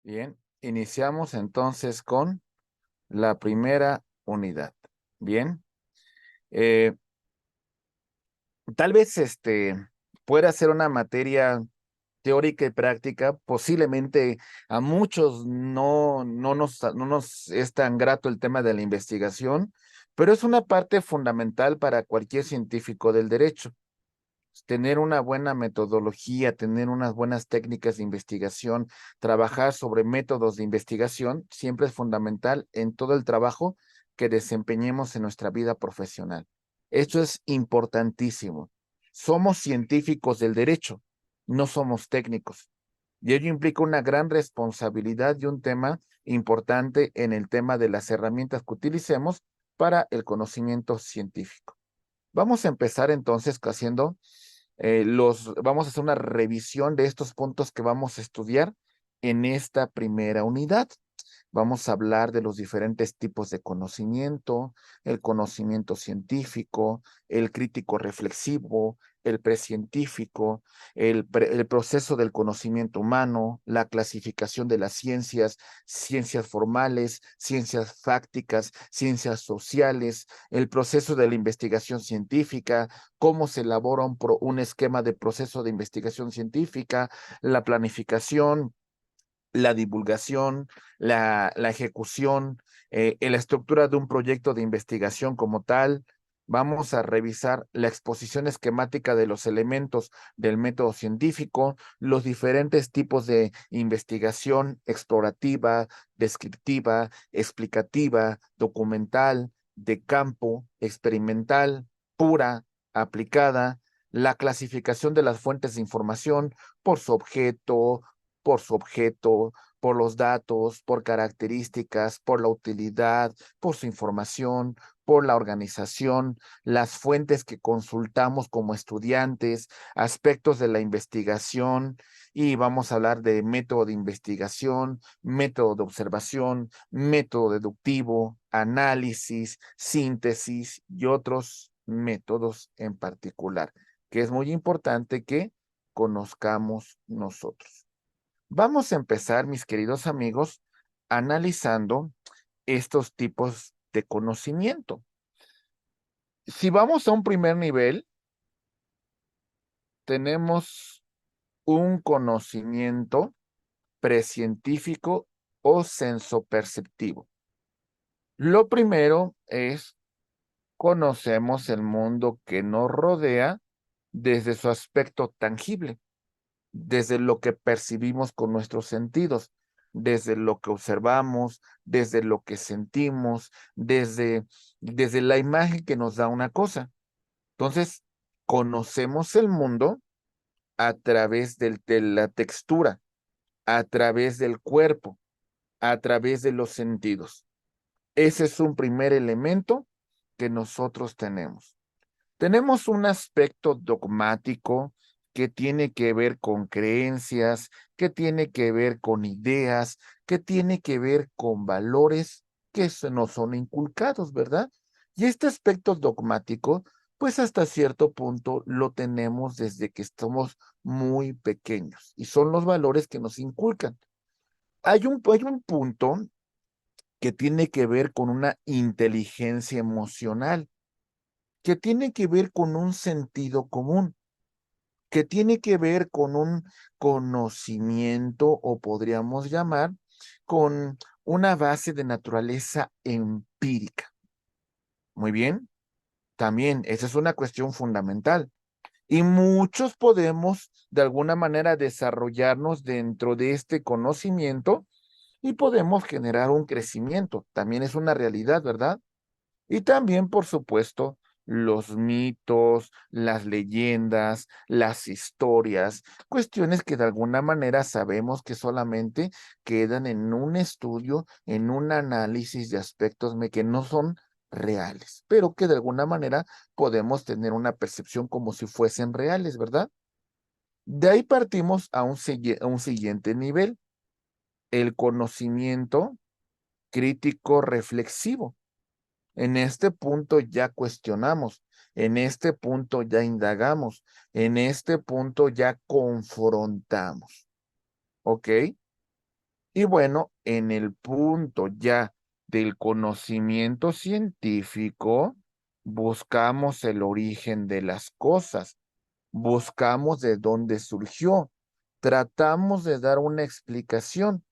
Bien, iniciamos entonces con la primera unidad. Bien, eh, tal vez pueda ser una materia teórica y práctica, posiblemente a muchos no nos es tan grato el tema de la investigación, pero es una parte fundamental para cualquier científico del derecho. Tener una buena metodología, tener unas buenas técnicas de investigación, trabajar sobre métodos de investigación, siempre es fundamental en todo el trabajo que desempeñemos en nuestra vida profesional. Esto es importantísimo. Somos científicos del derecho, no somos técnicos. Y ello implica una gran responsabilidad y un tema importante en el tema de las herramientas que utilicemos para el conocimiento científico. Vamos a empezar entonces haciendo vamos a hacer una revisión de estos puntos que vamos a estudiar en esta primera unidad. Vamos a hablar de los diferentes tipos de conocimiento, el conocimiento científico, el crítico reflexivo, el precientífico, el proceso del conocimiento humano, la clasificación de las ciencias, ciencias formales, ciencias fácticas, ciencias sociales, el proceso de la investigación científica, cómo se elabora un esquema de proceso de investigación científica, la planificación, la divulgación, la ejecución, la estructura de un proyecto de investigación como tal. Vamos a revisar la exposición esquemática de los elementos del método científico, los diferentes tipos de investigación explorativa, descriptiva, explicativa, documental, de campo, experimental, pura, aplicada, la clasificación de las fuentes de información por su objeto, por los datos, por características, por la utilidad, por su información, por la organización, las fuentes que consultamos como estudiantes, aspectos de la investigación, y vamos a hablar de método de investigación, método de observación, método deductivo, análisis, síntesis y otros métodos en particular, que es muy importante que conozcamos nosotros. Vamos a empezar, mis queridos amigos, analizando estos tipos de conocimiento. Si vamos a un primer nivel, tenemos un conocimiento precientífico o sensoperceptivo. Lo primero es conocemos el mundo que nos rodea desde su aspecto tangible, desde lo que percibimos con nuestros sentidos, desde lo que observamos, desde lo que sentimos, desde la imagen que nos da una cosa. Entonces, conocemos el mundo a través de la textura, a través del cuerpo, a través de los sentidos. Ese es un primer elemento que nosotros tenemos. Tenemos un aspecto dogmático que tiene que ver con creencias, que tiene que ver con ideas, que tiene que ver con valores que nos son inculcados, ¿verdad? Y este aspecto dogmático, pues hasta cierto punto lo tenemos desde que estamos muy pequeños y son los valores que nos inculcan. Hay un punto que tiene que ver con una inteligencia emocional, que tiene que ver con un sentido común, que tiene que ver con un conocimiento o podríamos llamar con una base de naturaleza empírica. Muy bien, también esa es una cuestión fundamental. Y muchos podemos de alguna manera desarrollarnos dentro de este conocimiento y podemos generar un crecimiento. También es una realidad, ¿verdad? Y también, por supuesto, los mitos, las leyendas, las historias, cuestiones que de alguna manera sabemos que solamente quedan en un estudio, en un análisis de aspectos que no son reales, pero que de alguna manera podemos tener una percepción como si fuesen reales, ¿verdad? De ahí partimos a un siguiente nivel, el conocimiento crítico reflexivo. En este punto ya cuestionamos, en este punto ya indagamos, en este punto ya confrontamos, ¿ok? Y bueno, en el punto ya del conocimiento científico, buscamos el origen de las cosas, buscamos de dónde surgió, tratamos de dar una explicación,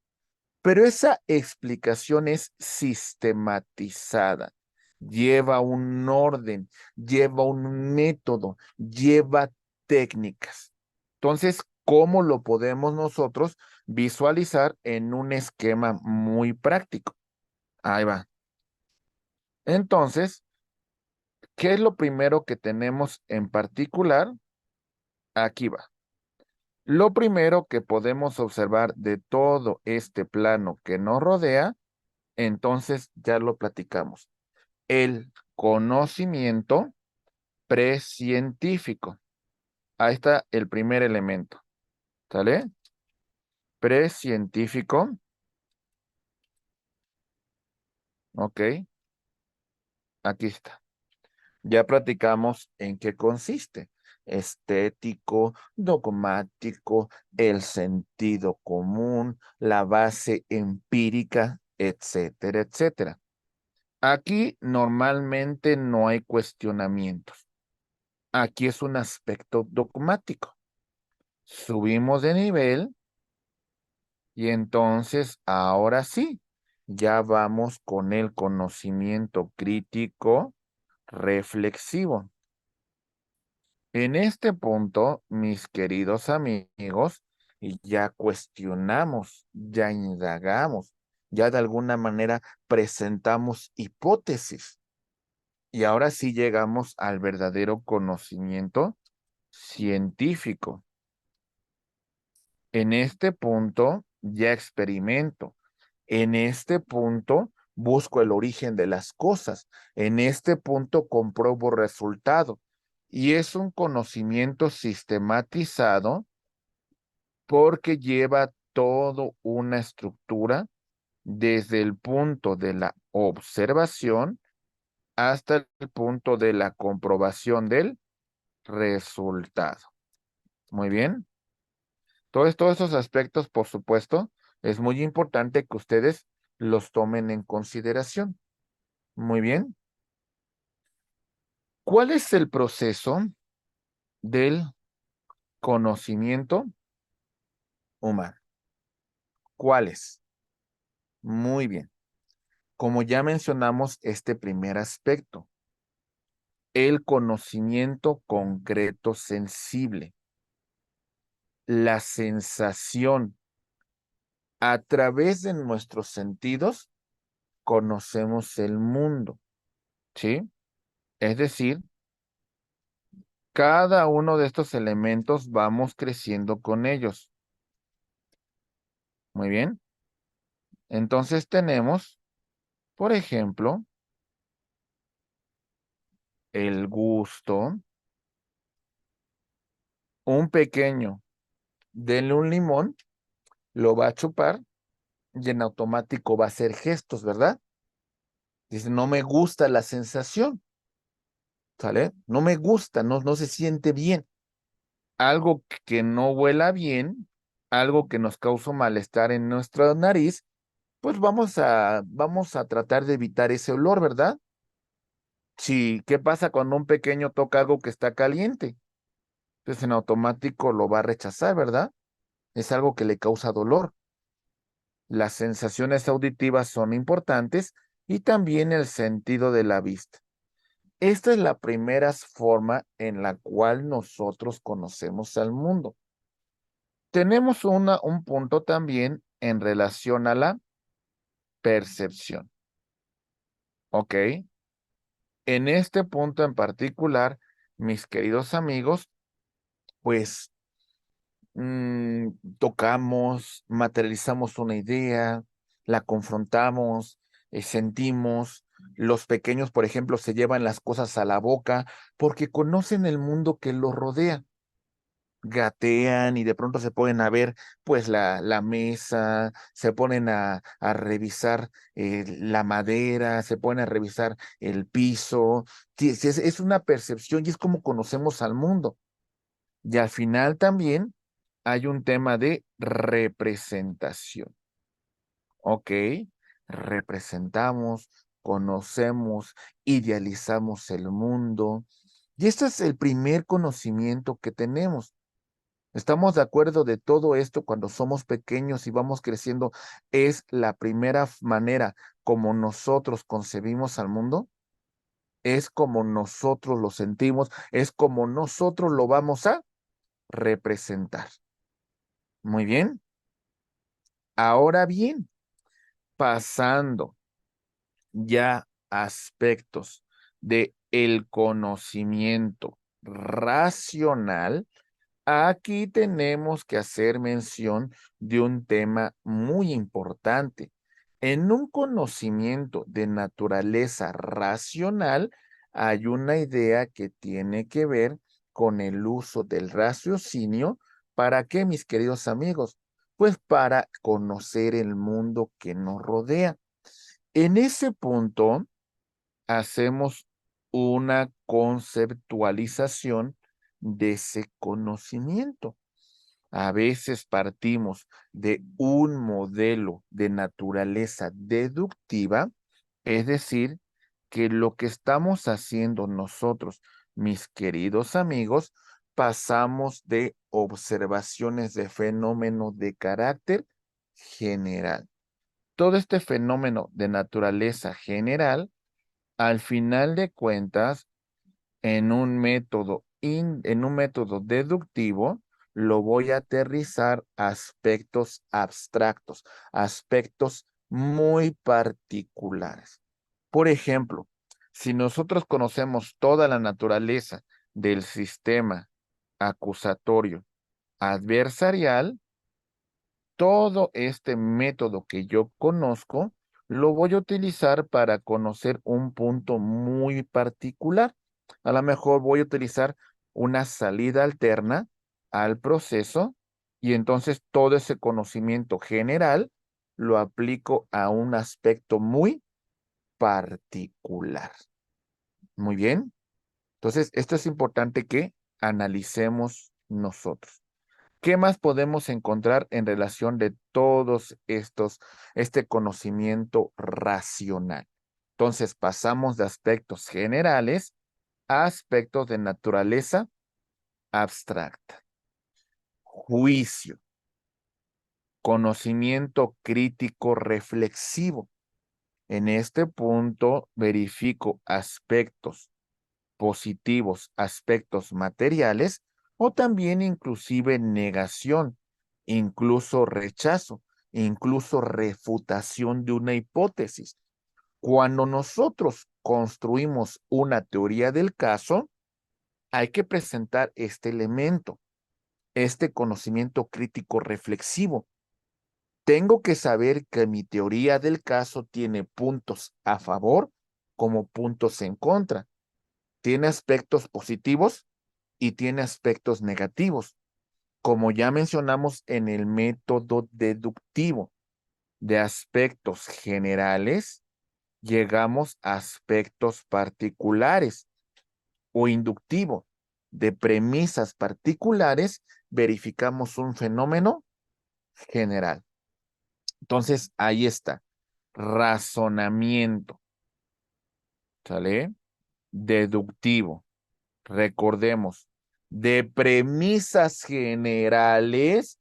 pero esa explicación es sistematizada, lleva un orden, lleva un método, lleva técnicas. Entonces, ¿cómo lo podemos nosotros visualizar en un esquema muy práctico? Ahí va. Entonces, ¿qué es lo primero que tenemos en particular? Aquí va. Lo primero que podemos observar de todo este plano que nos rodea, entonces ya lo platicamos. El conocimiento precientífico. Ahí está el primer elemento. ¿Sale? Precientífico. Ok, aquí está. Ya platicamos en qué consiste. Estético, dogmático, el sentido común, la base empírica, etcétera, etcétera. Aquí normalmente no hay cuestionamientos. Aquí es un aspecto dogmático. Subimos de nivel y entonces ahora sí, ya vamos con el conocimiento crítico reflexivo. En este punto, mis queridos amigos, y ya cuestionamos, ya indagamos, ya de alguna manera presentamos hipótesis. Y ahora sí llegamos al verdadero conocimiento científico. En este punto ya experimento. En este punto busco el origen de las cosas. En este punto compruebo resultado. Y es un conocimiento sistematizado porque lleva todo una estructura desde el punto de la observación hasta el punto de la comprobación del resultado. Muy bien. Todos esos aspectos, por supuesto, es muy importante que ustedes los tomen en consideración. Muy bien. ¿Cuál es el proceso del conocimiento humano? ¿Cuál es? Muy bien. Como ya mencionamos este primer aspecto, el conocimiento concreto sensible, la sensación. A través de nuestros sentidos conocemos el mundo, ¿sí? Es decir, cada uno de estos elementos vamos creciendo con ellos. Muy bien. Entonces tenemos, por ejemplo, el gusto, un pequeño, denle un limón, lo va a chupar y en automático va a hacer gestos, ¿verdad? Dice, no me gusta la sensación, ¿sale? No me gusta, no se siente bien. Algo que no huela bien, algo que nos causa malestar en nuestra nariz, pues vamos a tratar de evitar ese olor, ¿verdad? Sí, ¿qué pasa cuando un pequeño toca algo que está caliente? Pues en automático lo va a rechazar, ¿verdad? Es algo que le causa dolor. Las sensaciones auditivas son importantes y también el sentido de la vista. Esta es la primera forma en la cual nosotros conocemos al mundo. Tenemos un punto también en relación a la percepción. ¿Ok? En este punto en particular, mis queridos amigos, pues tocamos, materializamos una idea, la confrontamos, sentimos. Los pequeños, por ejemplo, se llevan las cosas a la boca porque conocen el mundo que los rodea. Gatean y de pronto se ponen a ver pues la mesa, se ponen a revisar la madera, se ponen a revisar el piso. Sí, es una percepción y es como conocemos al mundo. Y al final también hay un tema de representación. ¿ok? Representamos, conocemos, idealizamos el mundo. Y este es el primer conocimiento que tenemos. ¿Estamos de acuerdo de todo esto cuando somos pequeños y vamos creciendo? ¿Es la primera manera como nosotros concebimos al mundo? ¿Es como nosotros lo sentimos? ¿Es como nosotros lo vamos a representar? Muy bien. Ahora bien, pasando ya aspectos de el conocimiento racional, aquí tenemos que hacer mención de un tema muy importante. En un conocimiento de naturaleza racional, hay una idea que tiene que ver con el uso del raciocinio. ¿Para qué, mis queridos amigos? Pues para conocer el mundo que nos rodea. En ese punto, hacemos una conceptualización de ese conocimiento. A veces partimos de un modelo de naturaleza deductiva, es decir, que lo que estamos haciendo nosotros, mis queridos amigos, pasamos de observaciones de fenómenos de carácter general. Todo este fenómeno de naturaleza general, al final de cuentas, en un método deductivo, lo voy a aterrizar a aspectos abstractos, aspectos muy particulares. Por ejemplo, si nosotros conocemos toda la naturaleza del sistema acusatorio adversarial, todo este método que yo conozco lo voy a utilizar para conocer un punto muy particular. A lo mejor voy a utilizar una salida alterna al proceso y entonces todo ese conocimiento general lo aplico a un aspecto muy particular. Muy bien. Entonces, esto es importante que analicemos nosotros. ¿Qué más podemos encontrar en relación de todos este conocimiento racional? Entonces, pasamos de aspectos generales a aspectos de naturaleza abstracta. Juicio, conocimiento crítico reflexivo. En este punto verifico aspectos positivos, aspectos materiales o también inclusive negación, incluso rechazo, incluso refutación de una hipótesis. Cuando nosotros construimos una teoría del caso, hay que presentar este elemento, este conocimiento crítico reflexivo. Tengo que saber que mi teoría del caso tiene puntos a favor como puntos en contra. Tiene aspectos positivos y tiene aspectos negativos. Como ya mencionamos en el método deductivo de aspectos generales, llegamos a aspectos particulares o inductivo de premisas particulares, verificamos un fenómeno general. Entonces, ahí está. Razonamiento, ¿sale? Deductivo. Recordemos, de premisas generales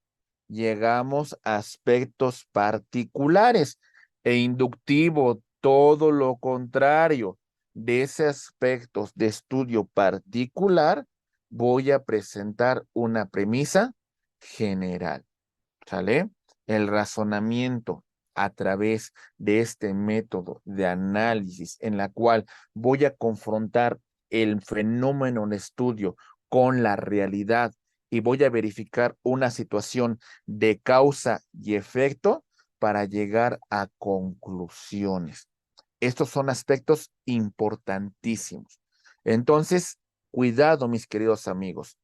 llegamos a aspectos particulares e inductivo, todo lo contrario. De ese aspectos de estudio particular, voy a presentar una premisa general. ¿Sale? El razonamiento a través de este método de análisis en la cual voy a confrontar el fenómeno en estudio con la realidad y voy a verificar una situación de causa y efecto para llegar a conclusiones. Estos son aspectos importantísimos. Entonces, cuidado, mis queridos amigos.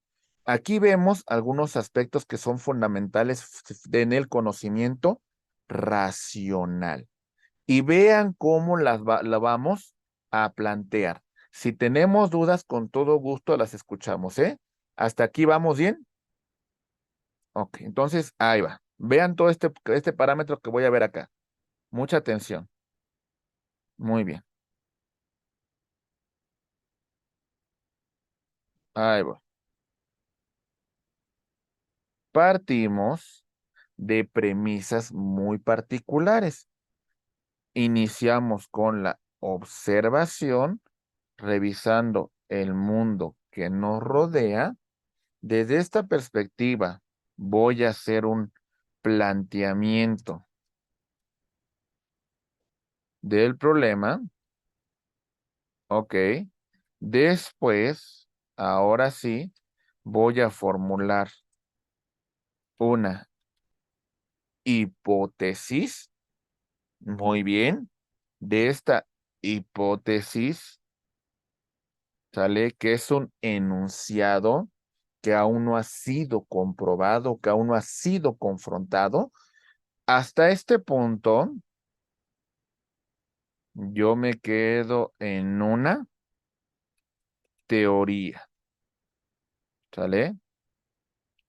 Aquí vemos algunos aspectos que son fundamentales en el conocimiento racional. Y vean cómo la vamos a plantear. Si tenemos dudas, con todo gusto las escuchamos, ¿eh? ¿Hasta aquí vamos bien? Ok, entonces ahí va. Vean todo este parámetro que voy a ver acá. Mucha atención. Muy bien. Ahí va. Partimos de premisas muy particulares. Iniciamos con la observación, revisando el mundo que nos rodea. Desde esta perspectiva, voy a hacer un planteamiento del problema. Ok. Después, ahora sí, voy a formular una hipótesis. Muy bien. De esta hipótesis sale que es un enunciado que aún no ha sido comprobado, que aún no ha sido confrontado. Hasta este punto, yo me quedo en una teoría, ¿sale?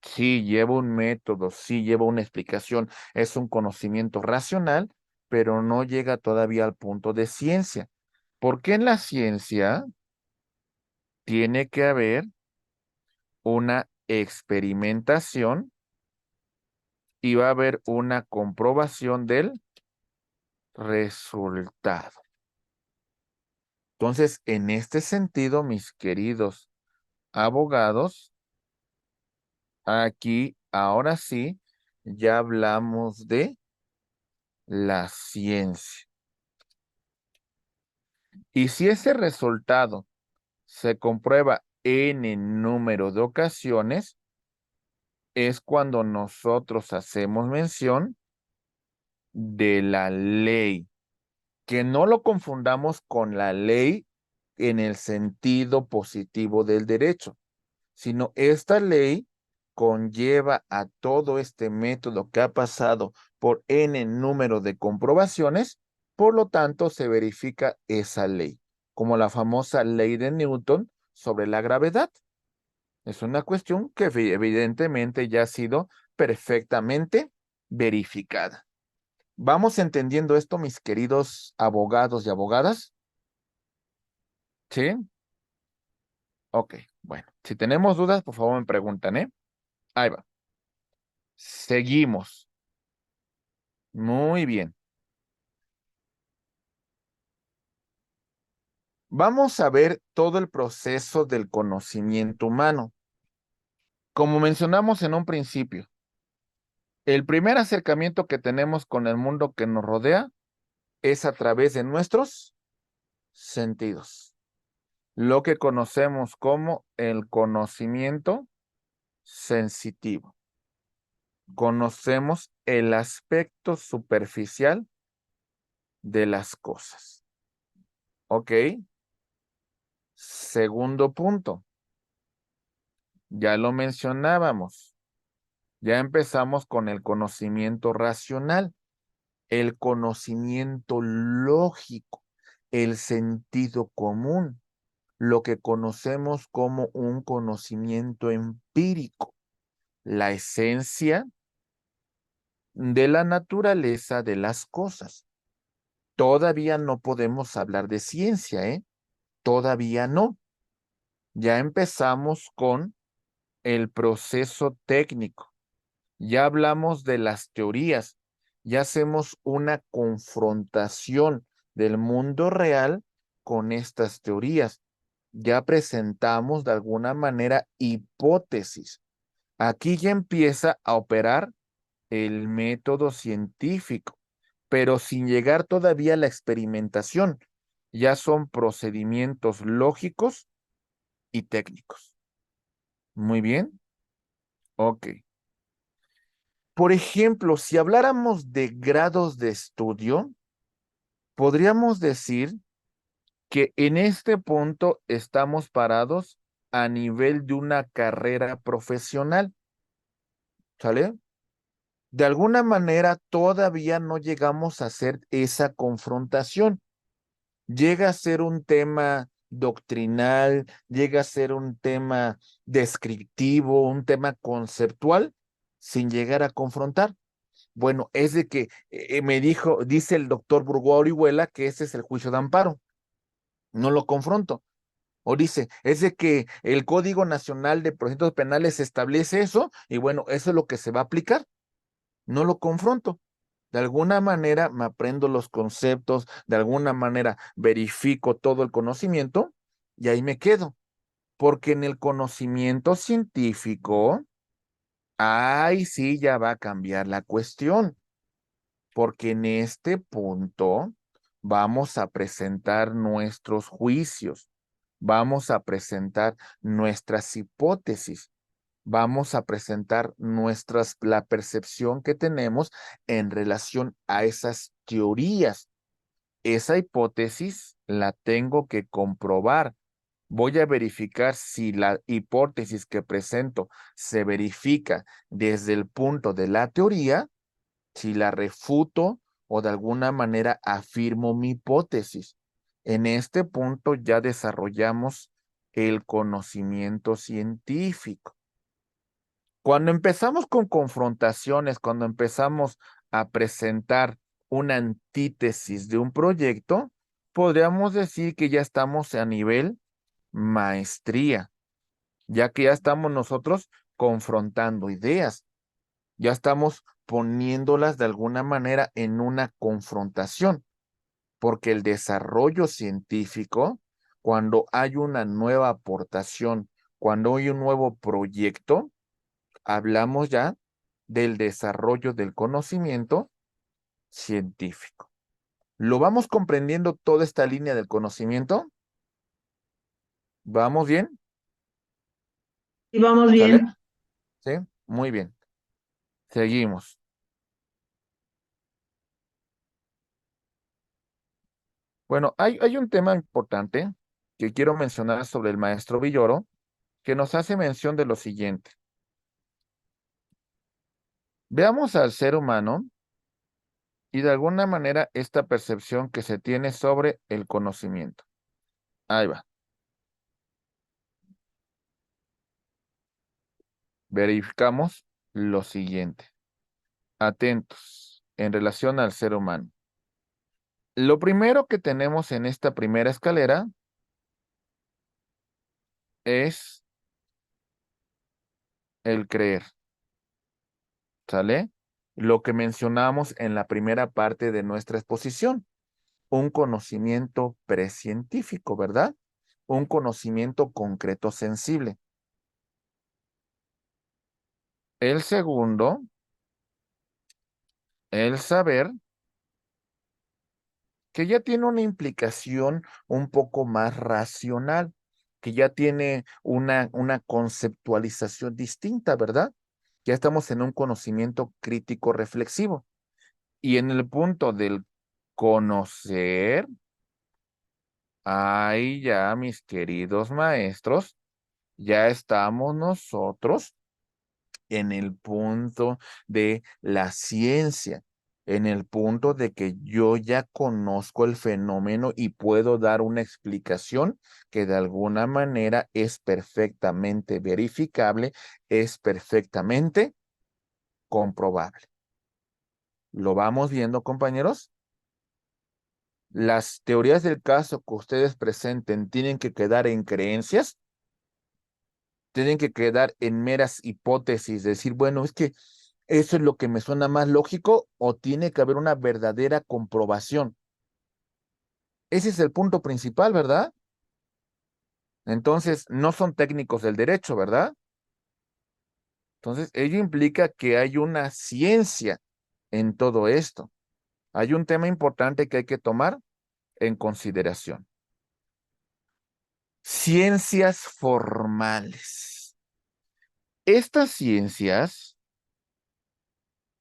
Sí lleva un método, sí lleva una explicación, es un conocimiento racional, pero no llega todavía al punto de ciencia. Porque en la ciencia tiene que haber una experimentación y va a haber una comprobación del resultado. Entonces, en este sentido, mis queridos abogados, aquí ahora sí ya hablamos de la ciencia. Y si ese resultado se comprueba n número de ocasiones, es cuando nosotros hacemos mención de la ley. Que no lo confundamos con la ley en el sentido positivo del derecho, sino esta ley conlleva a todo este método que ha pasado por n número de comprobaciones, por lo tanto se verifica esa ley, como la famosa ley de Newton sobre la gravedad. Es una cuestión que evidentemente ya ha sido perfectamente verificada. ¿Vamos entendiendo esto, mis queridos abogados y abogadas? ¿Sí? Ok, bueno. Si tenemos dudas, por favor me preguntan, ¿eh? Ahí va. Seguimos. Muy bien. Vamos a ver todo el proceso del conocimiento humano. Como mencionamos en un principio, el primer acercamiento que tenemos con el mundo que nos rodea es a través de nuestros sentidos. Lo que conocemos como el conocimiento sensitivo. Conocemos el aspecto superficial de las cosas. ¿Ok? Segundo punto, ya lo mencionábamos, ya empezamos con el conocimiento racional, el conocimiento lógico, el sentido común, lo que conocemos como un conocimiento empírico, la esencia de la naturaleza de las cosas. Todavía no podemos hablar de ciencia, ¿eh? Todavía no. Ya empezamos con el proceso técnico. Ya hablamos de las teorías. Ya hacemos una confrontación del mundo real con estas teorías. Ya presentamos de alguna manera hipótesis. Aquí ya empieza a operar el método científico, pero sin llegar todavía a la experimentación. Ya son procedimientos lógicos y técnicos. Muy bien. Ok. Por ejemplo, si habláramos de grados de estudio, podríamos decir que en este punto estamos parados a nivel de una carrera profesional, ¿sale? De alguna manera todavía no llegamos a hacer esa confrontación. Llega a ser un tema doctrinal, llega a ser un tema descriptivo, un tema conceptual, sin llegar a confrontar. Bueno, es de que dice el doctor Burgoa Orihuela que ese es el juicio de amparo. No lo confronto. O dice, es de que el Código Nacional de Procedimientos Penales establece eso y bueno, eso es lo que se va a aplicar. No lo confronto. De alguna manera me aprendo los conceptos, de alguna manera verifico todo el conocimiento y ahí me quedo. Porque en el conocimiento científico, ahí sí ya va a cambiar la cuestión. Porque en este punto vamos a presentar nuestros juicios, vamos a presentar nuestras hipótesis, vamos a presentar la percepción que tenemos en relación a esas teorías. Esa hipótesis la tengo que comprobar. Voy a verificar si la hipótesis que presento se verifica desde el punto de la teoría, si la refuto o de alguna manera afirmo mi hipótesis. En este punto ya desarrollamos el conocimiento científico. Cuando empezamos con confrontaciones, cuando empezamos a presentar una antítesis de un proyecto, podríamos decir que ya estamos a nivel maestría, ya que ya estamos nosotros confrontando ideas, ya estamos poniéndolas de alguna manera en una confrontación, porque el desarrollo científico, cuando hay una nueva aportación, cuando hay un nuevo proyecto, hablamos ya del desarrollo del conocimiento científico. ¿Lo vamos comprendiendo toda esta línea del conocimiento? ¿Vamos bien? Y vamos ¿Sale? bien. Sí, muy bien. Seguimos. Bueno, hay un tema importante que quiero mencionar sobre el maestro Villoro, que nos hace mención de lo siguiente. Veamos al ser humano y de alguna manera esta percepción que se tiene sobre el conocimiento. Ahí va. Verificamos lo siguiente. Atentos en relación al ser humano. Lo primero que tenemos en esta primera escalera es el creer, ¿sale? Lo que mencionamos en la primera parte de nuestra exposición, un conocimiento precientífico, ¿verdad? Un conocimiento concreto sensible. El segundo, el saber, que ya tiene una implicación un poco más racional, que ya tiene una conceptualización distinta, ¿verdad? Ya estamos en un conocimiento crítico reflexivo. Y en el punto del conocer, ahí ya, mis queridos maestros, ya estamos nosotros en el punto de la ciencia, en el punto de que yo ya conozco el fenómeno y puedo dar una explicación que de alguna manera es perfectamente verificable, es perfectamente comprobable. ¿Lo vamos viendo, compañeros? Las teorías del caso que ustedes presenten tienen que quedar en creencias, tienen que quedar en meras hipótesis, decir, bueno, es que eso es lo que me suena más lógico o tiene que haber una verdadera comprobación. Ese es el punto principal, ¿verdad? Entonces, no son técnicos del derecho, ¿verdad? Entonces, ello implica que hay una ciencia en todo esto. Hay un tema importante que hay que tomar en consideración. Ciencias formales. Estas ciencias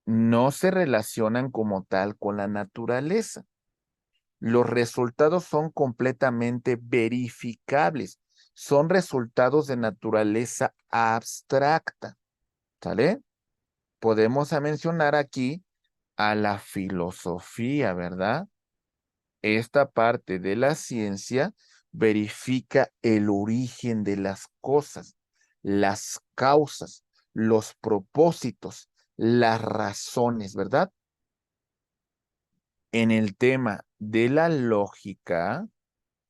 no se relacionan como tal con la naturaleza. Los resultados son completamente verificables. Son resultados de naturaleza abstracta. ¿Sale? Podemos mencionar aquí a la filosofía, ¿verdad? Esta parte de la ciencia verifica el origen de las cosas, las causas, los propósitos, las razones, ¿verdad? En el tema de la lógica,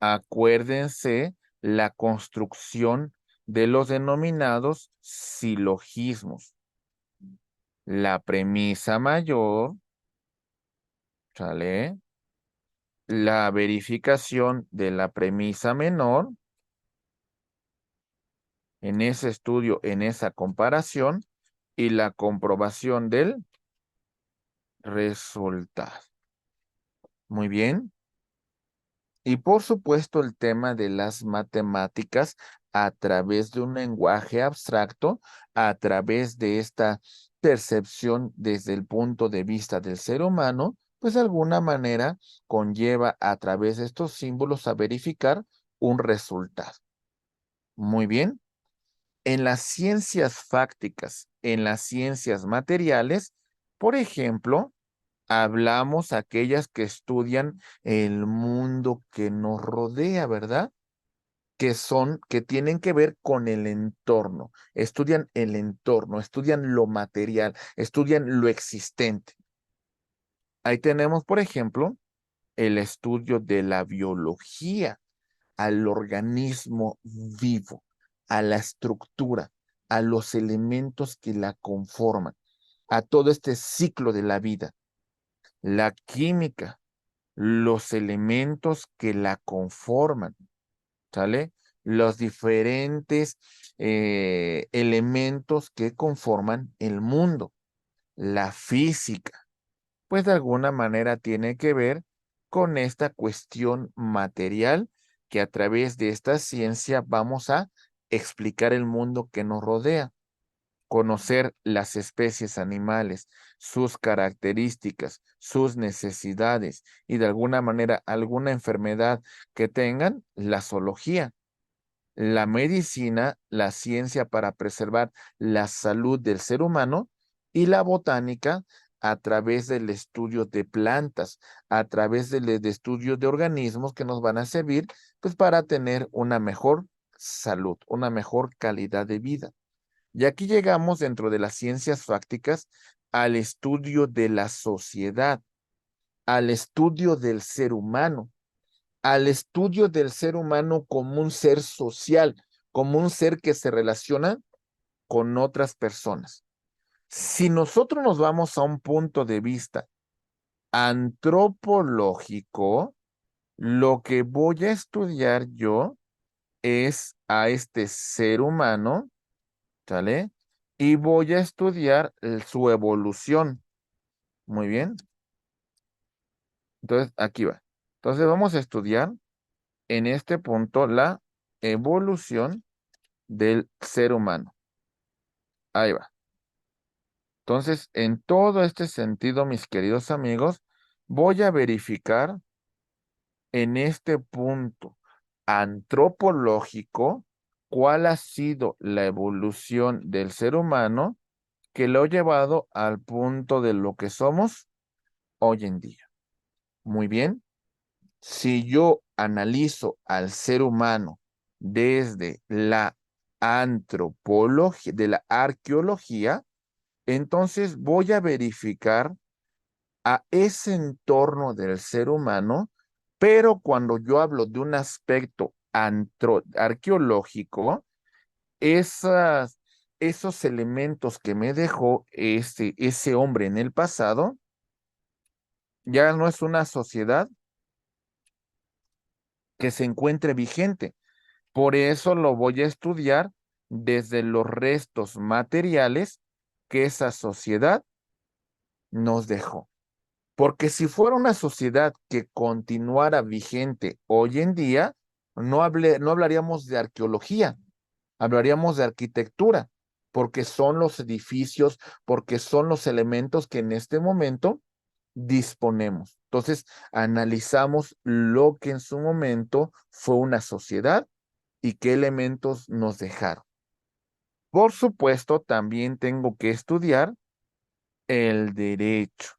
acuérdense la construcción de los denominados silogismos. La premisa mayor, ¿sale? La verificación de la premisa menor, en ese estudio, en esa comparación, y la comprobación del resultado. Muy bien. Y por supuesto el tema de las matemáticas a través de un lenguaje abstracto, a través de esta percepción desde el punto de vista del ser humano, pues de alguna manera conlleva a través de estos símbolos a verificar un resultado. Muy bien. En las ciencias fácticas, en las ciencias materiales, por ejemplo, hablamos aquellas que estudian el mundo que nos rodea, ¿verdad? Que tienen que ver con el entorno. Estudian el entorno, estudian lo material, estudian lo existente. Ahí tenemos, por ejemplo, el estudio de la biología al organismo vivo, a la estructura, a los elementos que la conforman, a todo este ciclo de la vida. La química, los elementos que la conforman, ¿sale? Los diferentes elementos que conforman el mundo. La física, pues de alguna manera tiene que ver con esta cuestión material que a través de esta ciencia vamos a explicar el mundo que nos rodea, conocer las especies animales, sus características, sus necesidades y de alguna manera alguna enfermedad que tengan, la zoología. La medicina, la ciencia para preservar la salud del ser humano, y la botánica a través del estudio de plantas, a través del estudio de organismos que nos van a servir pues para tener una mejor salud, una mejor calidad de vida. Y aquí llegamos dentro de las ciencias fácticas al estudio de la sociedad, al estudio del ser humano, al estudio del ser humano como un ser social, como un ser que se relaciona con otras personas. Si nosotros nos vamos a un punto de vista antropológico, lo que voy a estudiar yo es a este ser humano, ¿sale? Y voy a estudiar su evolución. Muy bien. Entonces, aquí va. Entonces, vamos a estudiar en este punto la evolución del ser humano. Ahí va. Entonces, en todo este sentido, mis queridos amigos, voy a verificar en este punto antropológico cuál ha sido la evolución del ser humano que lo ha llevado al punto de lo que somos hoy en día. Muy bien. Si yo analizo al ser humano desde la antropología, de la arqueología, entonces voy a verificar a ese entorno del ser humano, pero cuando yo hablo de un aspecto arqueológico, esos elementos que me dejó ese hombre en el pasado, ya no es una sociedad que se encuentre vigente. Por eso lo voy a estudiar desde los restos materiales que esa sociedad nos dejó. Porque si fuera una sociedad que continuara vigente hoy en día, no hablaríamos de arqueología, hablaríamos de arquitectura, porque son los edificios, porque son los elementos que en este momento disponemos. Entonces, analizamos lo que en su momento fue una sociedad y qué elementos nos dejaron. Por supuesto, también tengo que estudiar el derecho,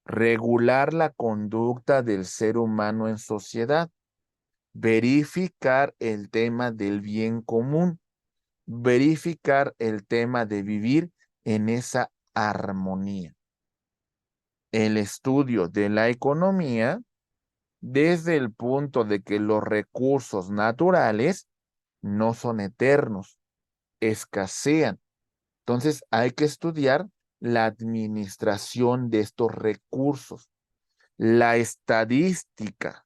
regular la conducta del ser humano en sociedad, verificar el tema del bien común, verificar el tema de vivir en esa armonía. El estudio de la economía desde el punto de que los recursos naturales no son eternos, escasean. Entonces hay que estudiar la administración de estos recursos, la estadística,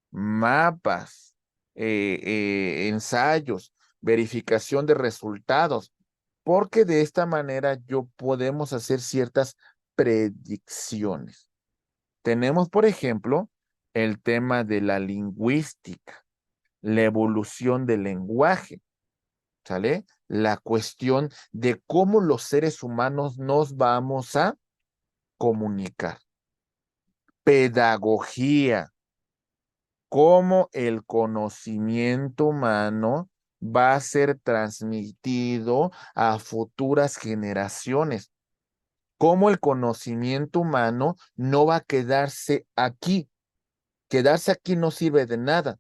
mapas, ensayos, verificación de resultados, porque de esta manera yo podemos hacer ciertas predicciones. Tenemos, por ejemplo, el tema de la lingüística, la evolución del lenguaje, ¿sale? La cuestión de cómo los seres humanos nos vamos a comunicar. Pedagogía, cómo el conocimiento humano va a ser transmitido a futuras generaciones. Cómo el conocimiento humano no va a quedarse aquí. Quedarse aquí no sirve de nada.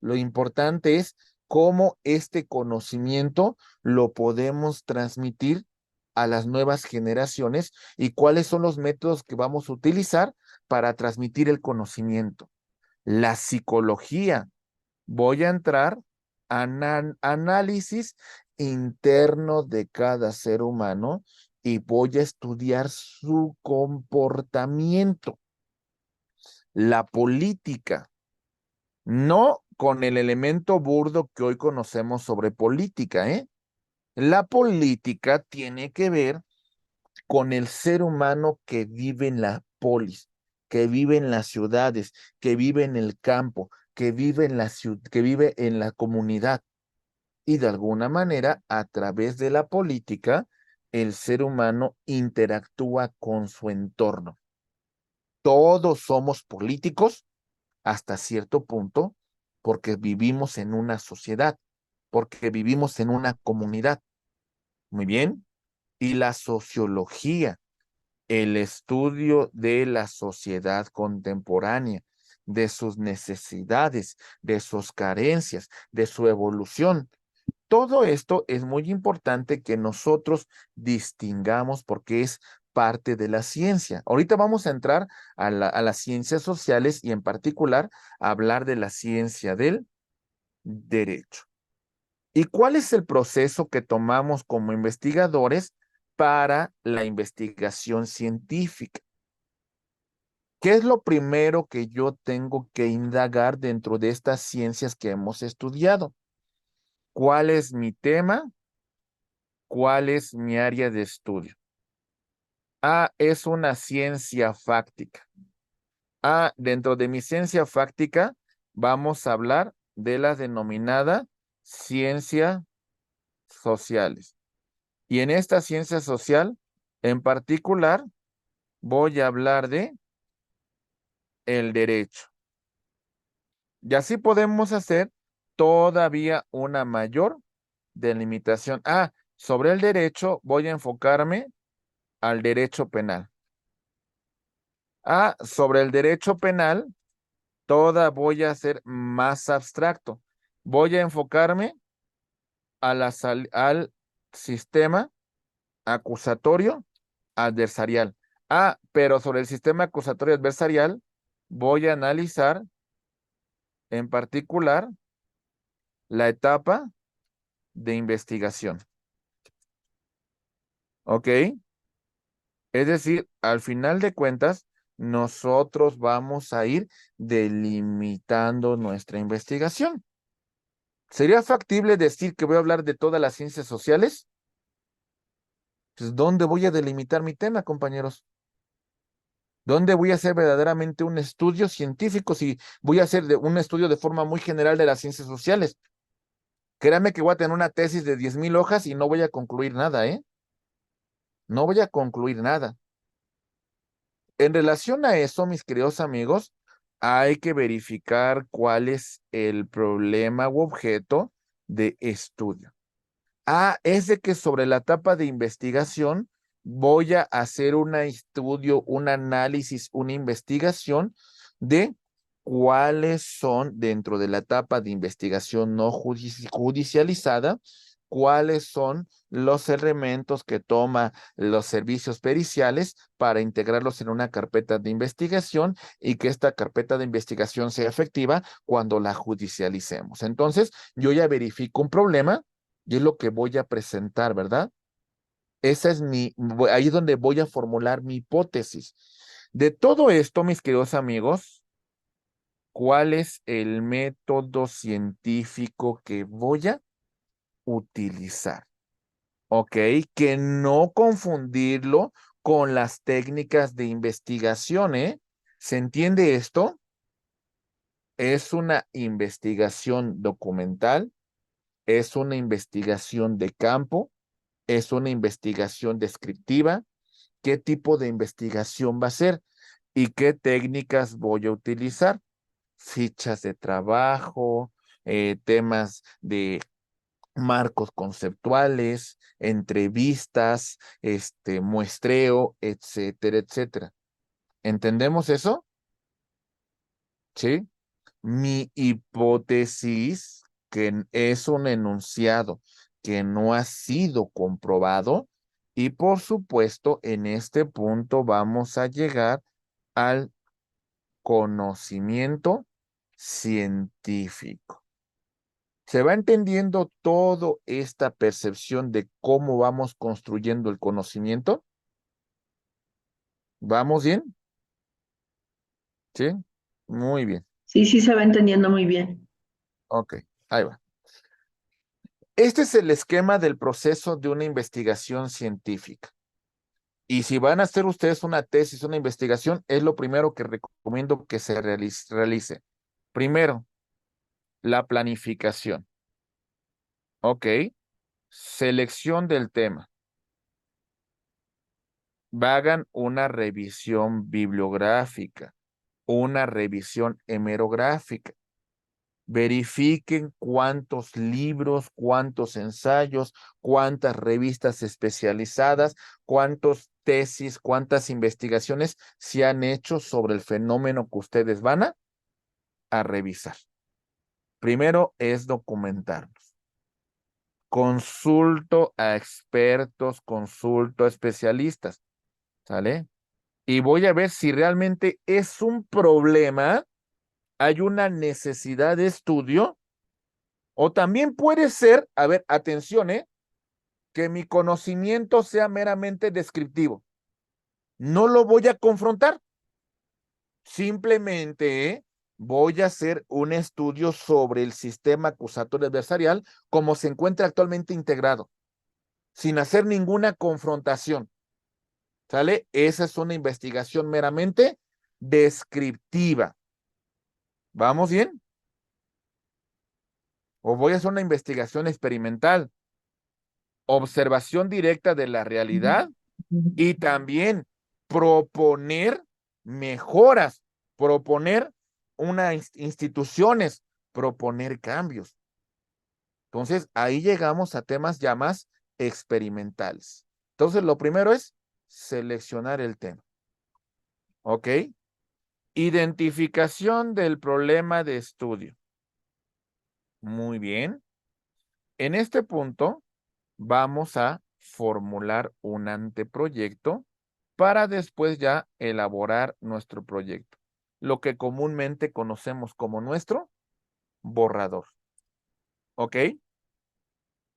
Lo importante es cómo este conocimiento lo podemos transmitir a las nuevas generaciones y cuáles son los métodos que vamos a utilizar para transmitir el conocimiento. La psicología. Voy a entrar a análisis interno de cada ser humano y voy a estudiar su comportamiento. La política. No con el elemento burdo que hoy conocemos sobre política, ¿eh? La política tiene que ver con el ser humano que vive en la polis, que vive en las ciudades, que vive en el campo, que vive en que vive en la comunidad. Y de alguna manera, a través de la política, el ser humano interactúa con su entorno. Todos somos políticos hasta cierto punto porque vivimos en una sociedad, porque vivimos en una comunidad. Muy bien. Y la sociología, el estudio de la sociedad contemporánea, de sus necesidades, de sus carencias, de su evolución. Todo esto es muy importante que nosotros distingamos porque es parte de la ciencia. Ahorita vamos a entrar a las ciencias sociales y en particular a hablar de la ciencia del derecho. ¿Y cuál es el proceso que tomamos como investigadores para la investigación científica? ¿Qué es lo primero que yo tengo que indagar dentro de estas ciencias que hemos estudiado? ¿Cuál es mi tema? ¿Cuál es mi área de estudio? Es una ciencia fáctica. Dentro de mi ciencia fáctica vamos a hablar de la denominada ciencia sociales. Y en esta ciencia social, en particular, voy a hablar de el derecho. Y así podemos hacer todavía una mayor delimitación. Sobre el derecho voy a enfocarme al derecho penal. Sobre el derecho penal, voy a ser más abstracto. Voy a enfocarme al sistema acusatorio adversarial. Pero sobre el sistema acusatorio adversarial, voy a analizar en particular la etapa de investigación. ¿Ok? Es decir, al final de cuentas, nosotros vamos a ir delimitando nuestra investigación. ¿Sería factible decir que voy a hablar de todas las ciencias sociales? Pues, ¿dónde voy a delimitar mi tema, compañeros? ¿Dónde voy a hacer verdaderamente un estudio científico si voy a hacer un estudio de forma muy general de las ciencias sociales? Créanme que voy a tener una tesis de 10,000 hojas y no voy a concluir nada, ¿eh? No voy a concluir nada. En relación a eso, mis queridos amigos, hay que verificar cuál es el problema u objeto de estudio. Es de que sobre la etapa de investigación voy a hacer un estudio, un análisis, una investigación de cuáles son dentro de la etapa de investigación no judicializada, cuáles son los elementos que toma los servicios periciales para integrarlos en una carpeta de investigación y que esta carpeta de investigación sea efectiva cuando la judicialicemos. Entonces, yo ya verifico un problema y es lo que voy a presentar, ¿verdad? Esa es ahí es donde voy a formular mi hipótesis. De todo esto, mis queridos amigos, ¿cuál es el método científico que voy a utilizar? ¿Ok? Que no confundirlo con las técnicas de investigación, ¿eh? ¿Se entiende esto? Es una investigación documental, es una investigación de campo, es una investigación descriptiva. ¿Qué tipo de investigación va a ser? ¿Y qué técnicas voy a utilizar? Fichas de trabajo, temas de marcos conceptuales, entrevistas, muestreo, etcétera, etcétera. ¿Entendemos eso? ¿Sí? Mi hipótesis, que es un enunciado que no ha sido comprobado, y por supuesto, en este punto vamos a llegar al conocimiento científico. ¿Se va entendiendo toda esta percepción de cómo vamos construyendo el conocimiento? ¿Vamos bien? ¿Sí? Muy bien. Sí, sí se va entendiendo muy bien. Ok, ahí va. Este es el esquema del proceso de una investigación científica. Y si van a hacer ustedes una tesis, una investigación, es lo primero que recomiendo que se realice. Primero, la planificación. Ok. Selección del tema. Hagan una revisión bibliográfica, una revisión hemerográfica. Verifiquen cuántos libros, cuántos ensayos, cuántas revistas especializadas, cuántas tesis, cuántas investigaciones se han hecho sobre el fenómeno que ustedes van a revisar. Primero es documentarlos. Consulto a expertos, consulto a especialistas, ¿sale? Y voy a ver si realmente es un problema, hay una necesidad de estudio. O también puede ser, a ver, atención, que mi conocimiento sea meramente descriptivo. No lo voy a confrontar. Simplemente voy a hacer un estudio sobre el sistema acusatorio adversarial como se encuentra actualmente integrado, sin hacer ninguna confrontación. ¿Sale? Esa es una investigación meramente descriptiva. ¿Vamos bien? O voy a hacer una investigación experimental, observación directa de la realidad y también proponer mejoras, proponer unas instituciones, proponer cambios. Entonces, ahí llegamos a temas ya más experimentales. Entonces, lo primero es seleccionar el tema. ¿Ok? Identificación del problema de estudio. Muy bien. En este punto, vamos a formular un anteproyecto para después ya elaborar nuestro proyecto, lo que comúnmente conocemos como nuestro borrador. ¿Ok?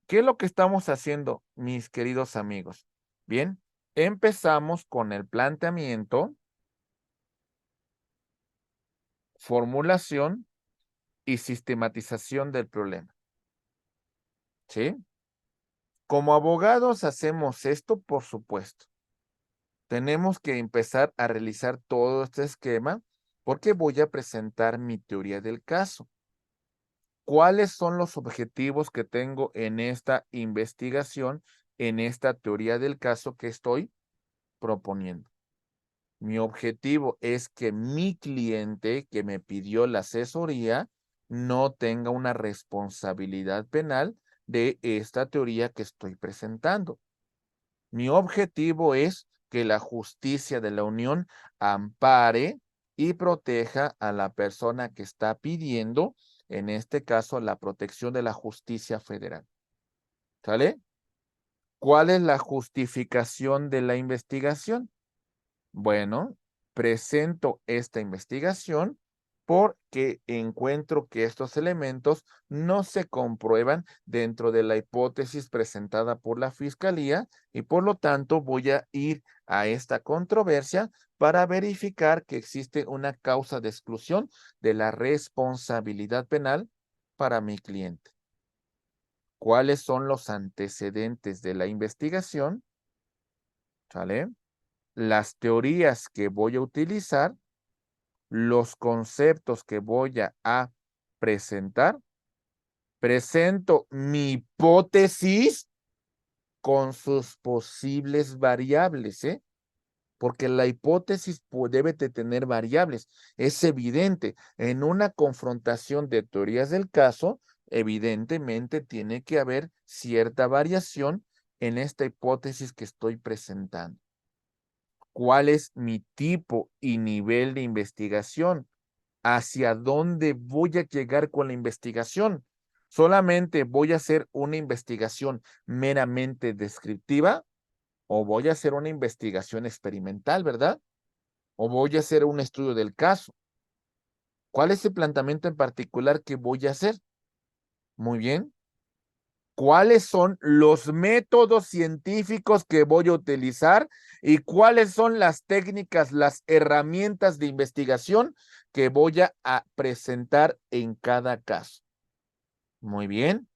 ¿Qué es lo que estamos haciendo, mis queridos amigos? Bien, empezamos con el planteamiento, formulación y sistematización del problema. ¿Sí? Como abogados hacemos esto, por supuesto. Tenemos que empezar a realizar todo este esquema porque voy a presentar mi teoría del caso. ¿Cuáles son los objetivos que tengo en esta investigación, en esta teoría del caso que estoy proponiendo? Mi objetivo es que mi cliente que me pidió la asesoría no tenga una responsabilidad penal de esta teoría que estoy presentando. Mi objetivo es que la justicia de la Unión ampare y proteja a la persona que está pidiendo, en este caso, la protección de la justicia federal. ¿Sale? ¿Cuál es la justificación de la investigación? Bueno, presento esta investigación porque encuentro que estos elementos no se comprueban dentro de la hipótesis presentada por la Fiscalía y por lo tanto voy a ir a esta controversia para verificar que existe una causa de exclusión de la responsabilidad penal para mi cliente. ¿Cuáles son los antecedentes de la investigación? ¿Sale? Las teorías que voy a utilizar, los conceptos que voy a presentar, presento mi hipótesis con sus posibles variables, ¿eh? Porque la hipótesis debe de tener variables. Es evidente, en una confrontación de teorías del caso, evidentemente tiene que haber cierta variación en esta hipótesis que estoy presentando. ¿Cuál es mi tipo y nivel de investigación? ¿Hacia dónde voy a llegar con la investigación? ¿Solamente voy a hacer una investigación meramente descriptiva o voy a hacer una investigación experimental, verdad? ¿O voy a hacer un estudio del caso? ¿Cuál es el planteamiento en particular que voy a hacer? Muy bien. ¿Cuáles son los métodos científicos que voy a utilizar y cuáles son las técnicas, las herramientas de investigación que voy a presentar en cada caso? Muy bien.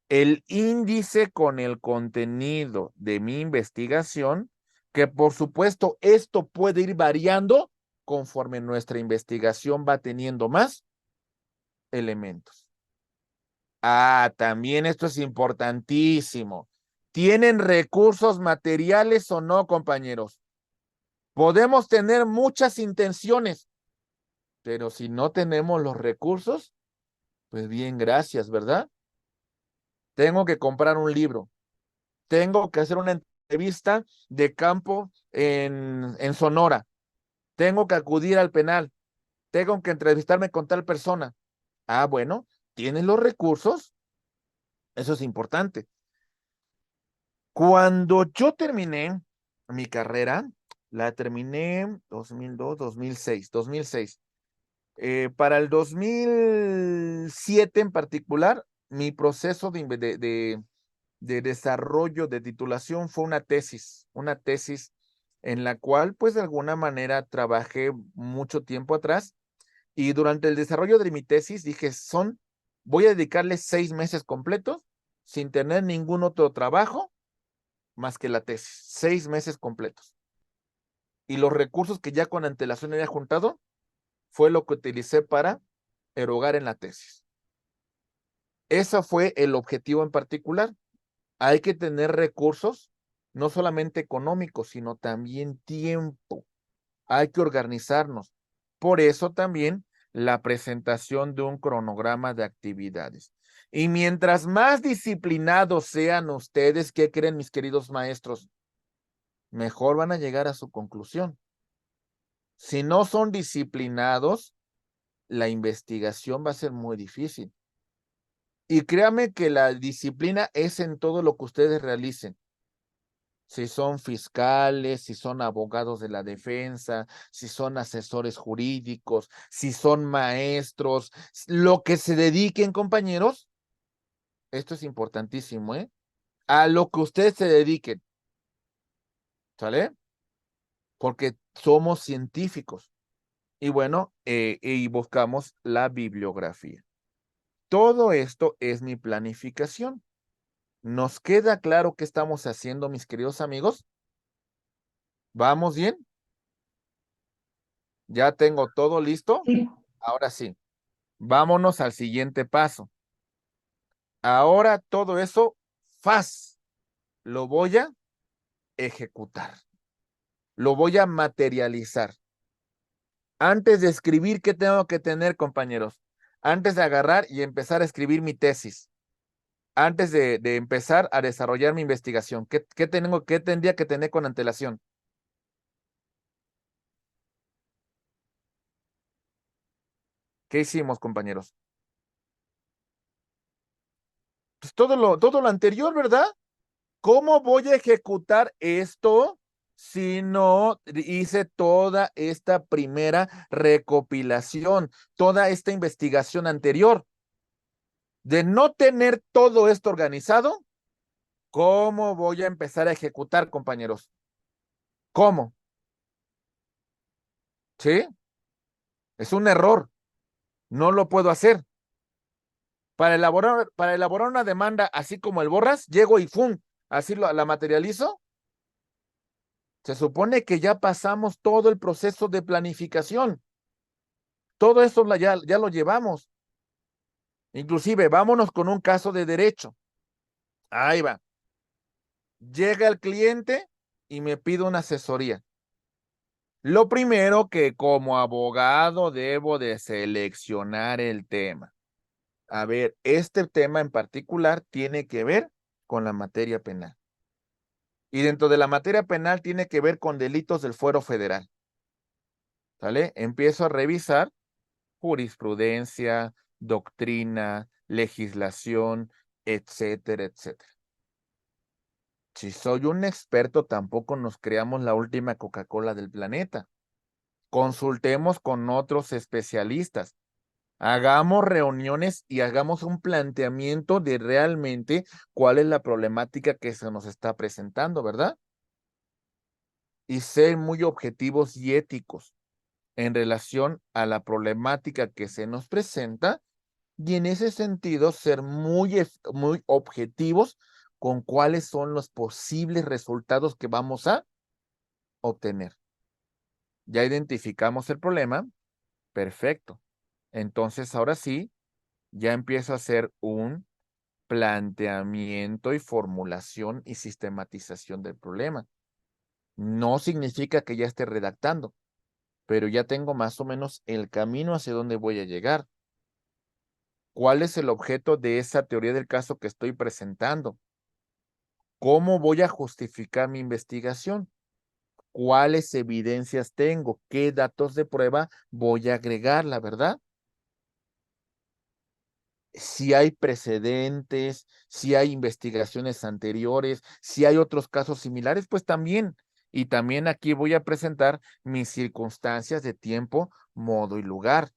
El índice con el contenido de mi investigación, que por supuesto esto puede ir variando conforme nuestra investigación va teniendo más elementos. Ah, también esto es importantísimo. ¿Tienen recursos materiales o no, compañeros? Podemos tener muchas intenciones, pero si no tenemos los recursos, pues bien, gracias, ¿verdad? Tengo que comprar un libro. Tengo que hacer una entrevista de campo en Sonora. Tengo que acudir al penal. Tengo que entrevistarme con tal persona. Ah, bueno, ¿tienes los recursos? Eso es importante. Cuando yo terminé mi carrera, la terminé 2002, 2006. Para el 2007 en particular, mi proceso de desarrollo de titulación fue una tesis en la cual, pues de alguna manera trabajé mucho tiempo atrás y durante el desarrollo de mi tesis dije, voy a dedicarle 6 meses completos sin tener ningún otro trabajo más que la tesis, 6 meses completos. Y los recursos que ya con antelación había juntado fue lo que utilicé para erogar en la tesis. Ese fue el objetivo en particular. Hay que tener recursos, no solamente económicos, sino también tiempo. Hay que organizarnos. Por eso también la presentación de un cronograma de actividades. Y mientras más disciplinados sean ustedes, ¿qué creen, mis queridos maestros? Mejor van a llegar a su conclusión. Si no son disciplinados, la investigación va a ser muy difícil. Y créame que la disciplina es en todo lo que ustedes realicen. Si son fiscales, si son abogados de la defensa, si son asesores jurídicos, si son maestros, lo que se dediquen, compañeros, esto es importantísimo, ¿eh? A lo que ustedes se dediquen, ¿sale? Porque somos científicos. Y bueno, y buscamos la bibliografía. Todo esto es mi planificación. ¿Nos queda claro qué estamos haciendo, mis queridos amigos? ¿Vamos bien? ¿Ya tengo todo listo? Sí, Ahora sí, vámonos al siguiente paso. Ahora todo eso, lo voy a ejecutar, lo voy a materializar. Antes de escribir, ¿qué tengo que tener, compañeros? Antes de agarrar y empezar a escribir mi tesis, antes de empezar a desarrollar mi investigación, ¿qué tendría que tener con antelación? ¿Qué hicimos, compañeros? Pues todo lo anterior, ¿verdad? ¿Cómo voy a ejecutar esto si no hice toda esta primera recopilación, toda esta investigación anterior? De no tener todo esto organizado, ¿cómo voy a empezar a ejecutar, compañeros? ¿Cómo? ¿Sí? Es un error. No lo puedo hacer. Para elaborar una demanda así como el borras, llego y ¡fum! Así la materializo. Se supone que ya pasamos todo el proceso de planificación. Todo eso ya lo llevamos. Inclusive, vámonos con un caso de derecho. Ahí va. Llega el cliente y me pide una asesoría. Lo primero que como abogado debo de seleccionar el tema. A ver, este tema en particular tiene que ver con la materia penal. Y dentro de la materia penal tiene que ver con delitos del fuero federal. ¿Sale? Empiezo a revisar jurisprudencia, doctrina, legislación, etcétera, etcétera. Si soy un experto, tampoco nos creamos la última Coca-Cola del planeta. Consultemos con otros especialistas. Hagamos reuniones y hagamos un planteamiento de realmente cuál es la problemática que se nos está presentando, ¿verdad? Y ser muy objetivos y éticos en relación a la problemática que se nos presenta y en ese sentido ser muy objetivos con cuáles son los posibles resultados que vamos a obtener. Ya identificamos el problema, perfecto. Entonces ahora sí, ya empiezo a hacer un planteamiento y formulación y sistematización del problema. No significa que ya esté redactando, pero ya tengo más o menos el camino hacia dónde voy a llegar. ¿Cuál es el objeto de esa teoría del caso que estoy presentando? ¿Cómo voy a justificar mi investigación? ¿Cuáles evidencias tengo? ¿Qué datos de prueba voy a agregar, la verdad? Si hay precedentes, si hay investigaciones anteriores, si hay otros casos similares, pues también. Y también aquí voy a presentar mis circunstancias de tiempo, modo y lugar,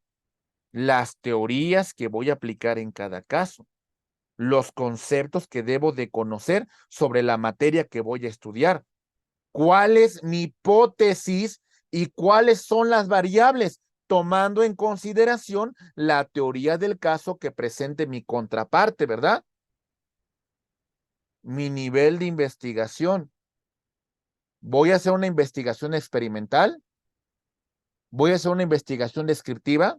las teorías que voy a aplicar en cada caso, los conceptos que debo de conocer sobre la materia que voy a estudiar, cuál es mi hipótesis y cuáles son las variables, tomando en consideración la teoría del caso que presente mi contraparte, ¿verdad? Mi nivel de investigación. ¿Voy a hacer una investigación experimental? ¿Voy a hacer una investigación descriptiva?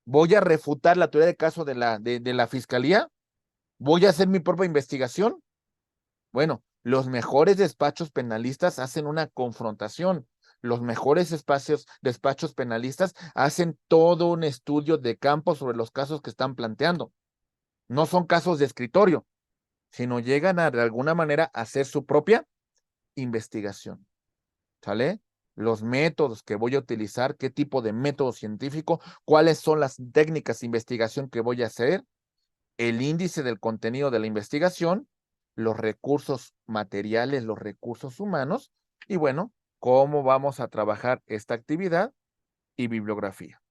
¿Voy a refutar la teoría del caso de la fiscalía? ¿Voy a hacer mi propia investigación? Bueno, los mejores despachos penalistas hacen una confrontación. Los mejores despachos penalistas hacen todo un estudio de campo sobre los casos que están planteando. No son casos de escritorio, sino llegan de alguna manera a hacer su propia investigación. ¿Sale? Los métodos que voy a utilizar, qué tipo de método científico, cuáles son las técnicas de investigación que voy a hacer, el índice del contenido de la investigación, los recursos materiales, los recursos humanos, y bueno, cómo vamos a trabajar esta actividad y bibliografía.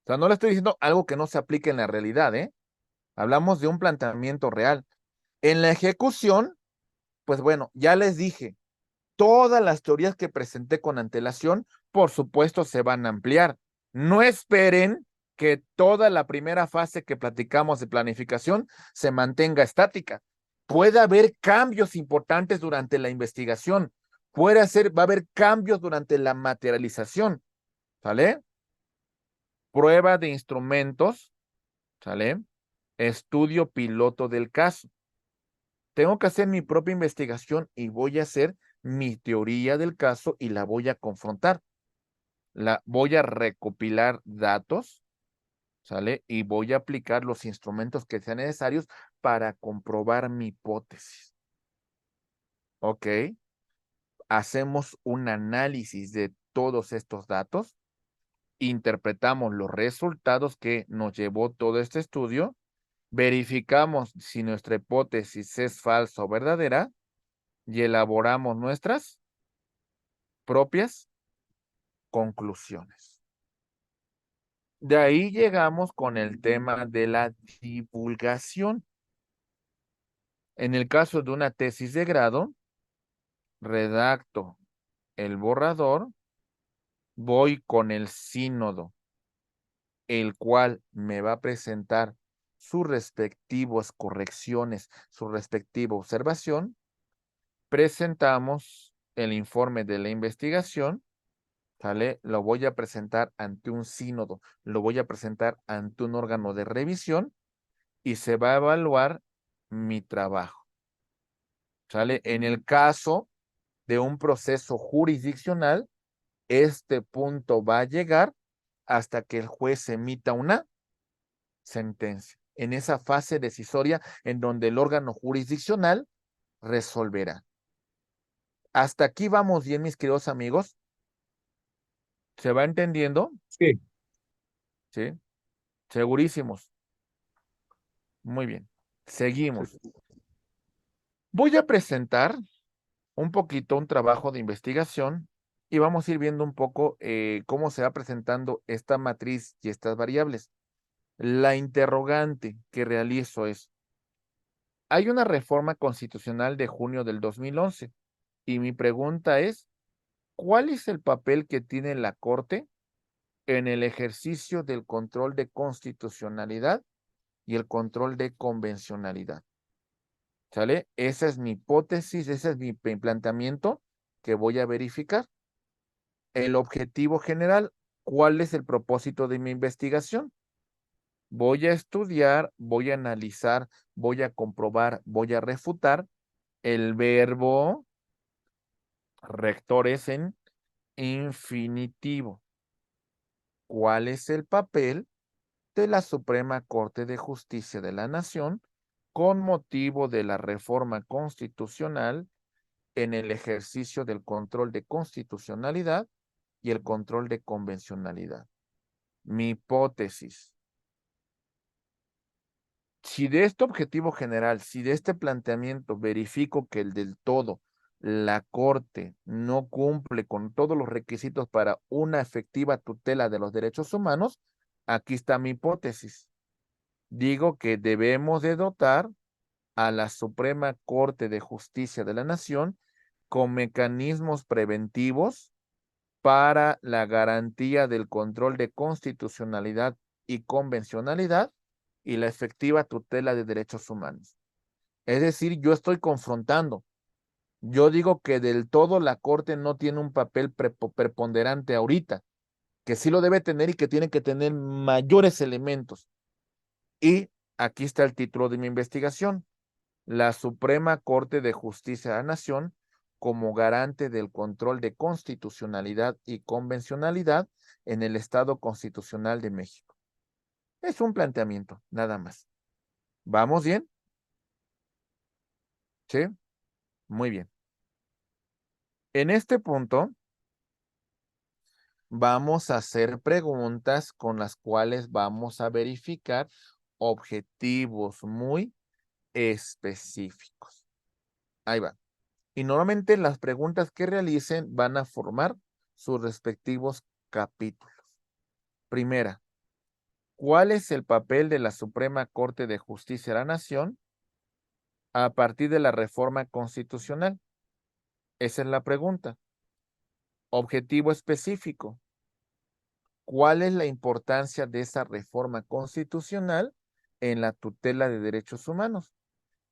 O sea, no le estoy diciendo algo que no se aplique en la realidad, ¿eh? Hablamos de un planteamiento real. En la ejecución, pues bueno, ya les dije, todas las teorías que presenté con antelación, por supuesto, se van a ampliar. No esperen que toda la primera fase que platicamos de planificación se mantenga estática. Puede haber cambios importantes durante la investigación. Va a haber cambios durante la materialización. ¿Sale? Prueba de instrumentos. ¿Sale? Estudio piloto del caso. Tengo que hacer mi propia investigación y voy a hacer mi teoría del caso y la voy a confrontar. Voy a recopilar datos, ¿sale? Y voy a aplicar los instrumentos que sean necesarios para comprobar mi hipótesis. ¿Ok? Hacemos un análisis de todos estos datos, interpretamos los resultados que nos llevó todo este estudio verificamos si nuestra hipótesis es falsa o verdadera y elaboramos nuestras propias conclusiones. De ahí llegamos con el tema de la divulgación. En el caso de una tesis de grado, redacto el borrador, voy con el sínodo, el cual me va a presentar sus respectivas correcciones, su respectiva observación. Presentamos el informe de la investigación, ¿sale? Lo voy a presentar ante un sínodo, lo voy a presentar ante un órgano de revisión y se va a evaluar mi trabajo, ¿sale? En el caso de un proceso jurisdiccional, este punto va a llegar hasta que el juez emita una sentencia. En esa fase decisoria en donde el órgano jurisdiccional resolverá. Hasta aquí vamos bien, mis queridos amigos. ¿Se va entendiendo? Sí. ¿Sí? Segurísimos. Muy bien. Seguimos. Voy a presentar un poquito un trabajo de investigación y vamos a ir viendo un poco cómo se va presentando esta matriz y estas variables. La interrogante que realizo es, hay una reforma constitucional de junio del 2011 y mi pregunta es, ¿cuál es el papel que tiene la Corte en el ejercicio del control de constitucionalidad y el control de convencionalidad? ¿Sale? Esa es mi hipótesis, ese es mi planteamiento que voy a verificar. El objetivo general, ¿cuál es el propósito de mi investigación? Voy a estudiar, voy a analizar, voy a comprobar, voy a refutar el verbo rector es en infinitivo. ¿Cuál es el papel de la Suprema Corte de Justicia de la Nación con motivo de la reforma constitucional en el ejercicio del control de constitucionalidad y el control de convencionalidad? Mi hipótesis. Si de este objetivo general, si de este planteamiento verifico que el del todo la Corte no cumple con todos los requisitos para una efectiva tutela de los derechos humanos, aquí está mi hipótesis. Digo que debemos de dotar a la Suprema Corte de Justicia de la Nación con mecanismos preventivos para la garantía del control de constitucionalidad y convencionalidad y la efectiva tutela de derechos humanos. Es decir, yo estoy confrontando. Yo digo que del todo la Corte no tiene un papel preponderante ahorita, que sí lo debe tener y que tiene que tener mayores elementos. Y aquí está el título de mi investigación: la Suprema Corte de Justicia de la Nación como garante del control de constitucionalidad y convencionalidad en el Estado Constitucional de México. Es un planteamiento, nada más. ¿Vamos bien? ¿Sí? Muy bien. En este punto, vamos a hacer preguntas con las cuales vamos a verificar objetivos muy específicos. Ahí va. Y normalmente las preguntas que realicen van a formar sus respectivos capítulos. Primera, ¿cuál es el papel de la Suprema Corte de Justicia de la Nación a partir de la reforma constitucional? Esa es la pregunta. Objetivo específico. ¿Cuál es la importancia de esa reforma constitucional en la tutela de derechos humanos?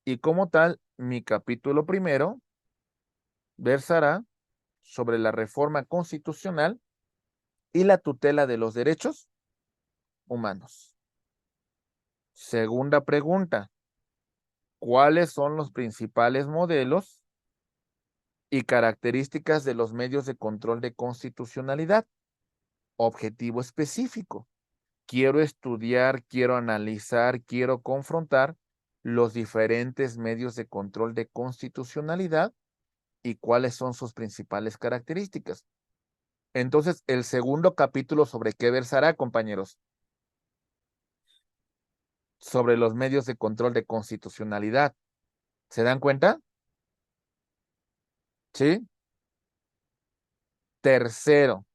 Y como tal, mi capítulo primero versará sobre la reforma constitucional y la tutela de los derechos humanos. Segunda pregunta, ¿cuáles son los principales modelos y características de los medios de control de constitucionalidad? Objetivo específico. Quiero estudiar, quiero analizar, quiero confrontar los diferentes medios de control de constitucionalidad y cuáles son sus principales características. Entonces, el segundo capítulo, ¿sobre qué versará, compañeros? sobre los medios de control de constitucionalidad. ¿Se dan cuenta? ¿Sí? Tercero,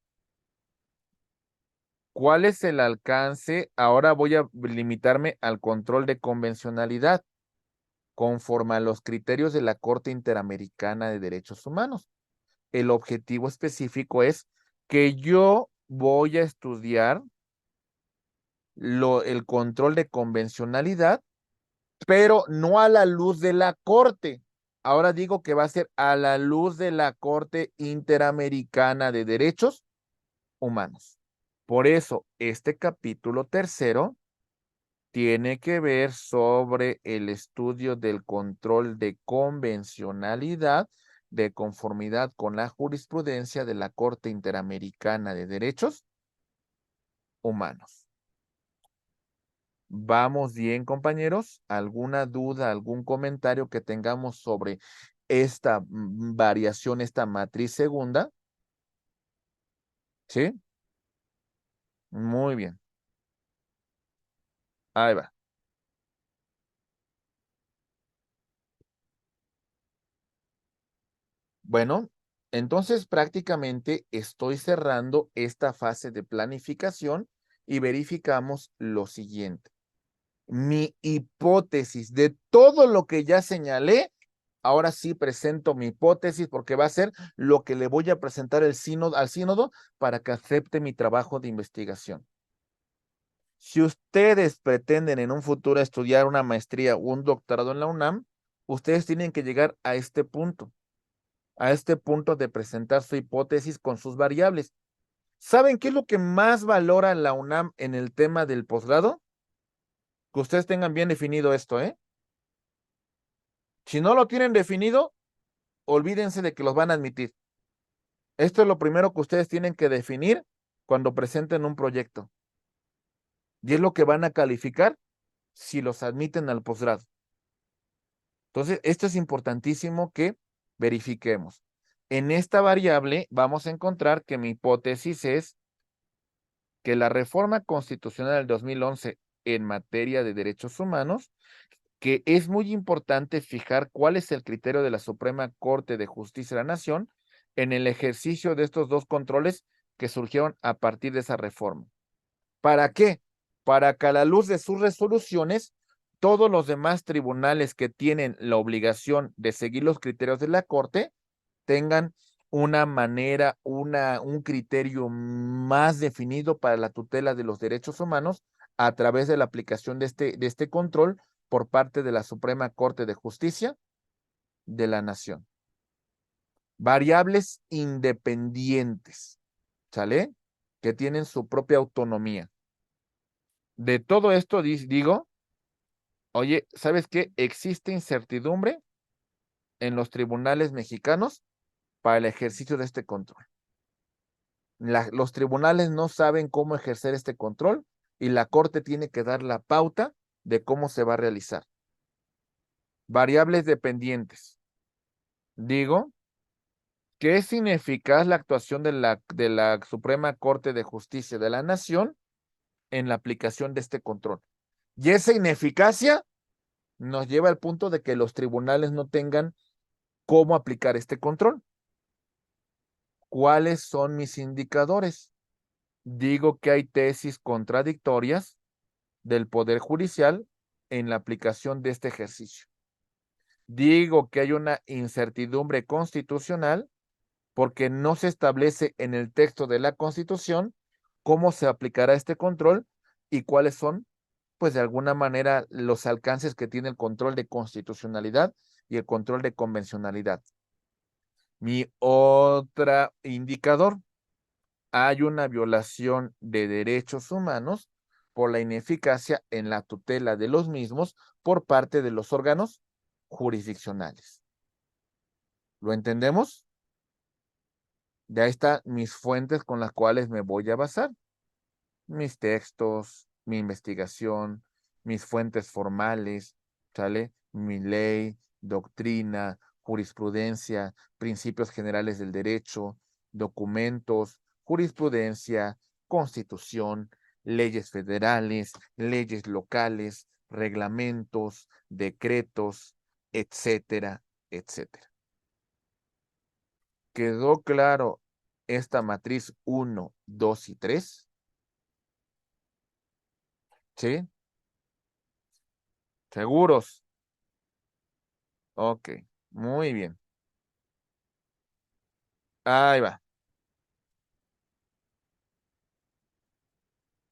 ¿cuál es el alcance? Ahora voy a limitarme al control de convencionalidad, conforme a los criterios de la Corte Interamericana de Derechos Humanos. El objetivo específico es que yo voy a estudiar el control de convencionalidad, pero no a la luz de la Corte. Ahora digo que va a ser a la luz de la Corte Interamericana de Derechos Humanos. Por eso, este capítulo tercero tiene que ver sobre el estudio del control de convencionalidad de conformidad con la jurisprudencia de la Corte Interamericana de Derechos Humanos. ¿Vamos bien, compañeros? ¿Alguna duda, algún comentario que tengamos sobre esta variación, esta matriz segunda? ¿Sí? Muy bien. Ahí va. Bueno, entonces prácticamente estoy cerrando esta fase de planificación y verificamos lo siguiente. Mi hipótesis de todo lo que ya señalé, ahora sí presento mi hipótesis porque va a ser lo que le voy a presentar al sínodo para que acepte mi trabajo de investigación. Si ustedes pretenden en un futuro estudiar una maestría o un doctorado en la UNAM, ustedes tienen que llegar a este punto de presentar su hipótesis con sus variables. ¿Saben qué es lo que más valora la UNAM en el tema del posgrado? Que ustedes tengan bien definido esto, ¿eh? Si no lo tienen definido, olvídense de que los van a admitir. Esto es lo primero que ustedes tienen que definir cuando presenten un proyecto. Y es lo que van a calificar si los admiten al posgrado. Entonces, esto es importantísimo que verifiquemos. En esta variable vamos a encontrar que mi hipótesis es que la reforma constitucional del 2011 en materia de derechos humanos, que es muy importante fijar cuál es el criterio de la Suprema Corte de Justicia de la Nación en el ejercicio de estos dos controles que surgieron a partir de esa reforma. ¿Para qué? Para que a la luz de sus resoluciones, todos los demás tribunales que tienen la obligación de seguir los criterios de la Corte tengan una manera, un criterio más definido para la tutela de los derechos humanos a través de la aplicación de este control por parte de la Suprema Corte de Justicia de la Nación. Variables independientes, ¿sale? Que tienen su propia autonomía. De todo esto digo, oye, ¿sabes qué? Existe incertidumbre en los tribunales mexicanos para el ejercicio de este control. Los tribunales no saben cómo ejercer este control y la Corte tiene que dar la pauta de cómo se va a realizar. Variables dependientes. Digo que es ineficaz la actuación de la Suprema Corte de Justicia de la Nación en la aplicación de este control. Y esa ineficacia nos lleva al punto de que los tribunales no tengan cómo aplicar este control. ¿Cuáles son mis indicadores? Digo que hay tesis contradictorias del Poder Judicial en la aplicación de este ejercicio. Digo que hay una incertidumbre constitucional porque no se establece en el texto de la Constitución cómo se aplicará este control y cuáles son, pues de alguna manera, los alcances que tiene el control de constitucionalidad y el control de convencionalidad. Mi otro indicador, hay una violación de derechos humanos por la ineficacia en la tutela de los mismos por parte de los órganos jurisdiccionales. ¿Lo entendemos? Ya están mis fuentes con las cuales me voy a basar. Mis textos, mi investigación, mis fuentes formales, ¿sale? Mi ley, doctrina, jurisprudencia, principios generales del derecho, documentos, jurisprudencia, constitución, leyes federales, leyes locales, reglamentos, decretos, etcétera, etcétera. ¿Quedó claro esta matriz 1, 2 y 3? ¿Sí? ¿Seguros? Ok, muy bien. Ahí va.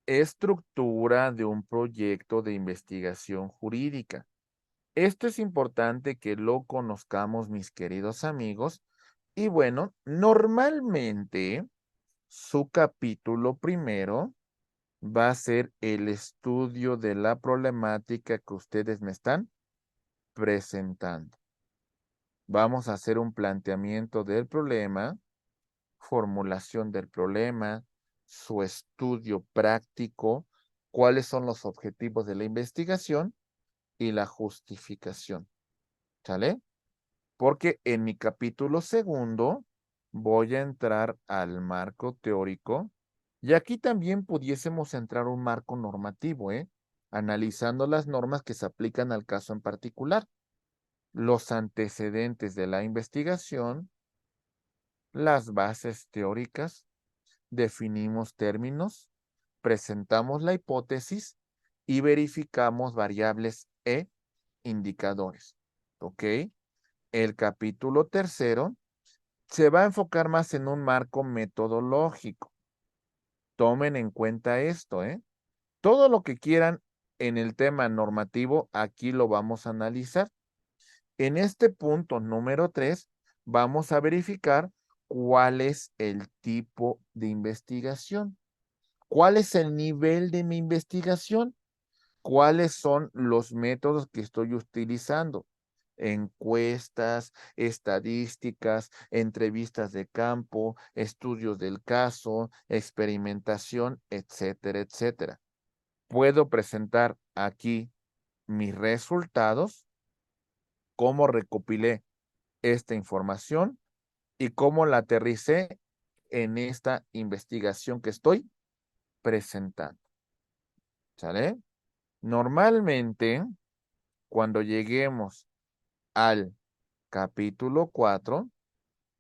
Estructura de un proyecto de investigación jurídica. Esto es importante que lo conozcamos, mis queridos amigos. Y bueno, normalmente su capítulo primero va a ser el estudio de la problemática que ustedes me están presentando. Vamos a hacer un planteamiento del problema, formulación del problema, su estudio práctico, cuáles son los objetivos de la investigación y la justificación. ¿Sale? Porque en mi capítulo segundo voy a entrar al marco teórico y aquí también pudiésemos entrar a un marco normativo, analizando las normas que se aplican al caso en particular, los antecedentes de la investigación, las bases teóricas, definimos términos, presentamos la hipótesis y verificamos variables e indicadores. ¿Ok? El capítulo tercero se va a enfocar más en un marco metodológico. Tomen en cuenta esto, ¿eh? Todo lo que quieran en el tema normativo, aquí lo vamos a analizar. En este punto número 3, vamos a verificar cuál es el tipo de investigación, cuál es el nivel de mi investigación, cuáles son los métodos que estoy utilizando. Encuestas, estadísticas, entrevistas de campo, estudios del caso, experimentación, etcétera, etcétera. Puedo presentar aquí mis resultados, cómo recopilé esta información y cómo la aterricé en esta investigación que estoy presentando. ¿Sale? Normalmente, cuando lleguemos al capítulo 4,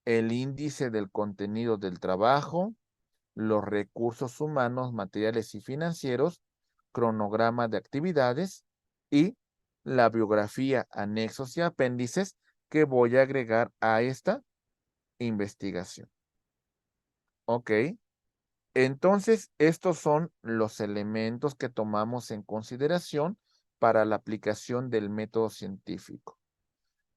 el índice del contenido del trabajo, los recursos humanos, materiales y financieros, cronograma de actividades y la biografía, anexos y apéndices que voy a agregar a esta investigación. ¿Ok? Entonces, estos son los elementos que tomamos en consideración para la aplicación del método científico.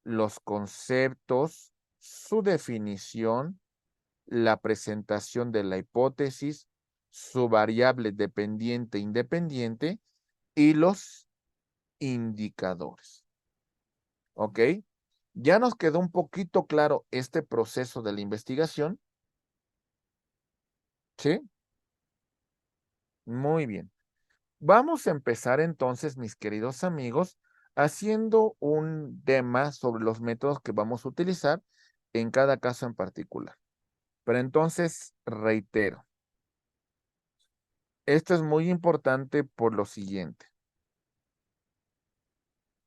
Los conceptos, su definición, la presentación de la hipótesis, su variable dependiente e independiente y los indicadores. ¿Ok? Ya nos quedó un poquito claro este proceso de la investigación. ¿Sí? Muy bien. Vamos a empezar entonces, mis queridos amigos, haciendo un tema sobre los métodos que vamos a utilizar en cada caso en particular. Pero entonces, reitero, esto es muy importante por lo siguiente.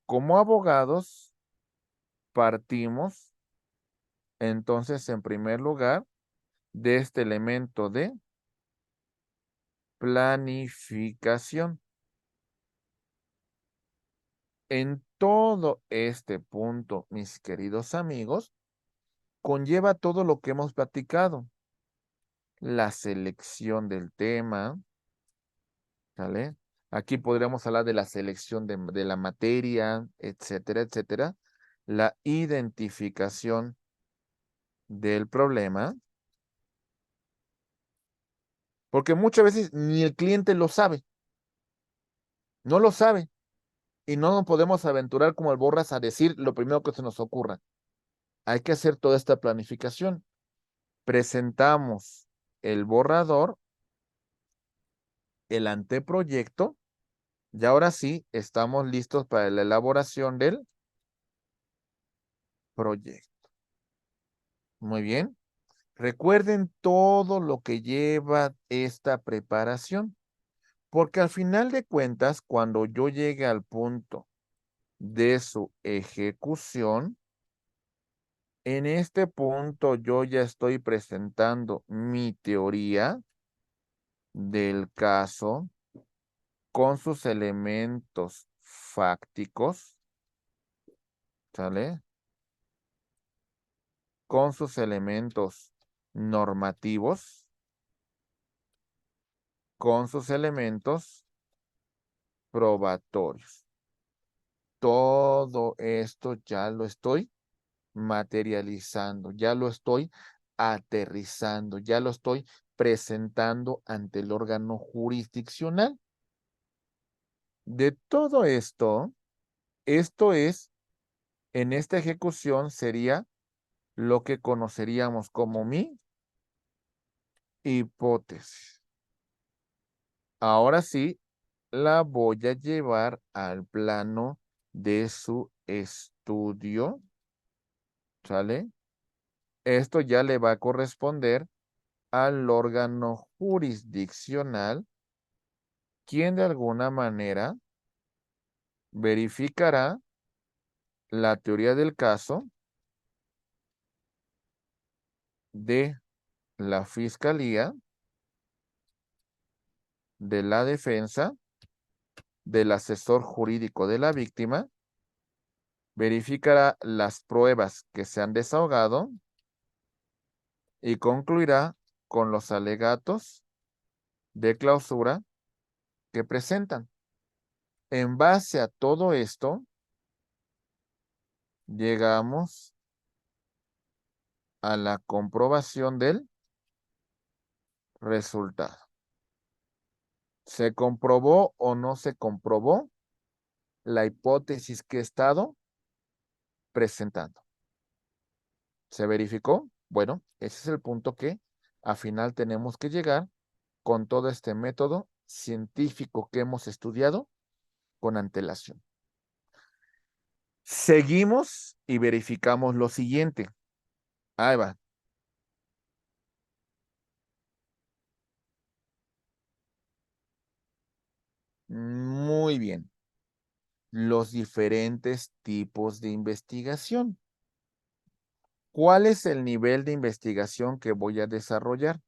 Como abogados, partimos entonces, en primer lugar, de este elemento de planificación. En todo este punto, mis queridos amigos, conlleva todo lo que hemos platicado. La selección del tema, ¿sale? Aquí podríamos hablar de la selección de la materia, etcétera, etcétera. La identificación del problema, porque muchas veces ni el cliente lo sabe, no lo sabe, y no nos podemos aventurar como el borras a decir lo primero que se nos ocurra. Hay que hacer toda esta planificación. Presentamos el borrador, el anteproyecto, y ahora sí estamos listos para la elaboración del proyecto. Muy bien. Recuerden todo lo que lleva esta preparación. Porque al final de cuentas, cuando yo llegue al punto de su ejecución, en este punto yo ya estoy presentando mi teoría del caso con sus elementos fácticos, ¿sale? Con sus elementos normativos, con sus elementos probatorios. Todo esto ya lo estoy materializando, ya lo estoy aterrizando, ya lo estoy presentando ante el órgano jurisdiccional. De todo esto es, en esta ejecución sería lo que conoceríamos como mi hipótesis. Ahora sí, la voy a llevar al plano de su estudio, ¿sale? Esto ya le va a corresponder al órgano jurisdiccional, quien de alguna manera verificará la teoría del caso de la fiscalía, de la defensa, del asesor jurídico de la víctima, verificará las pruebas que se han desahogado y concluirá con los alegatos de clausura que presentan. En base a todo esto, llegamos a la comprobación del resultado. ¿Se comprobó o no se comprobó la hipótesis que he estado presentando? ¿Se verificó? Bueno, ese es el punto que al final tenemos que llegar con todo este método científico que hemos estudiado con antelación. Seguimos y verificamos lo siguiente. Ahí va. Muy bien. Los diferentes tipos de investigación. ¿Cuál es el nivel de investigación que voy a desarrollar?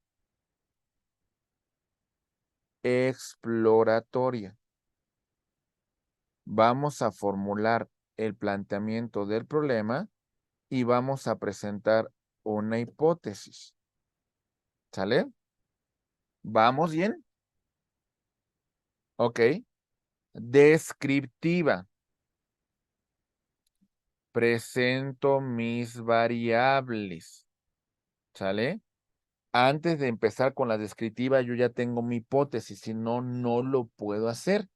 Exploratoria. Vamos a formular el planteamiento del problema y vamos a presentar una hipótesis. ¿Sale? ¿Vamos bien? Ok. Descriptiva. Presento mis variables. ¿Sale? Antes de empezar con la descriptiva, yo ya tengo mi hipótesis, si no, no lo puedo hacer.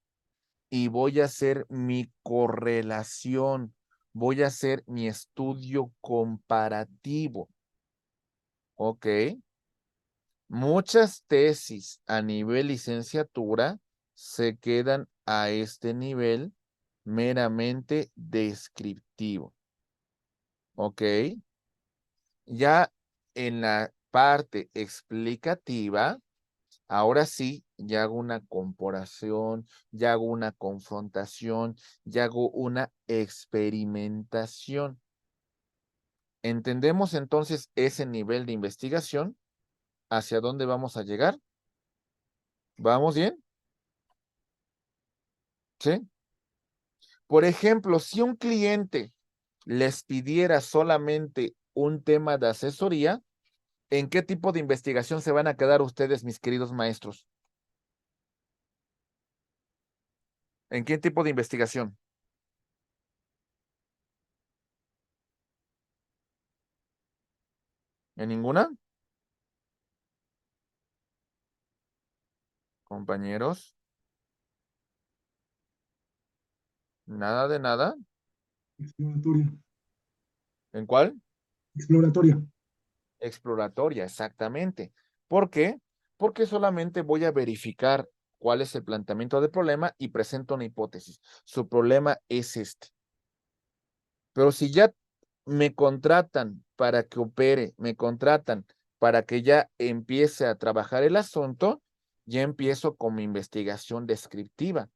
Y voy a hacer mi correlación, voy a hacer mi estudio comparativo. ¿Ok? Muchas tesis a nivel licenciatura se quedan a este nivel meramente descriptivo. ¿Ok? Ya en la parte explicativa, ahora sí, ya hago una comparación, ya hago una confrontación, ya hago una experimentación. ¿Entendemos entonces ese nivel de investigación? ¿Hacia dónde vamos a llegar? ¿Vamos bien? ¿Sí? Por ejemplo, si un cliente les pidiera solamente un tema de asesoría, ¿en qué tipo de investigación se van a quedar ustedes, mis queridos maestros? ¿En qué tipo de investigación? ¿En ninguna? Compañeros, nada de nada. Exploratoria. ¿En cuál? Exploratoria. Exploratoria, exactamente. ¿Por qué? Porque solamente voy a verificar cuál es el planteamiento del problema y presento una hipótesis. Su problema es este. Pero si ya me contratan para que opere, me contratan para que ya empiece a trabajar el asunto, ya empiezo con mi investigación descriptiva,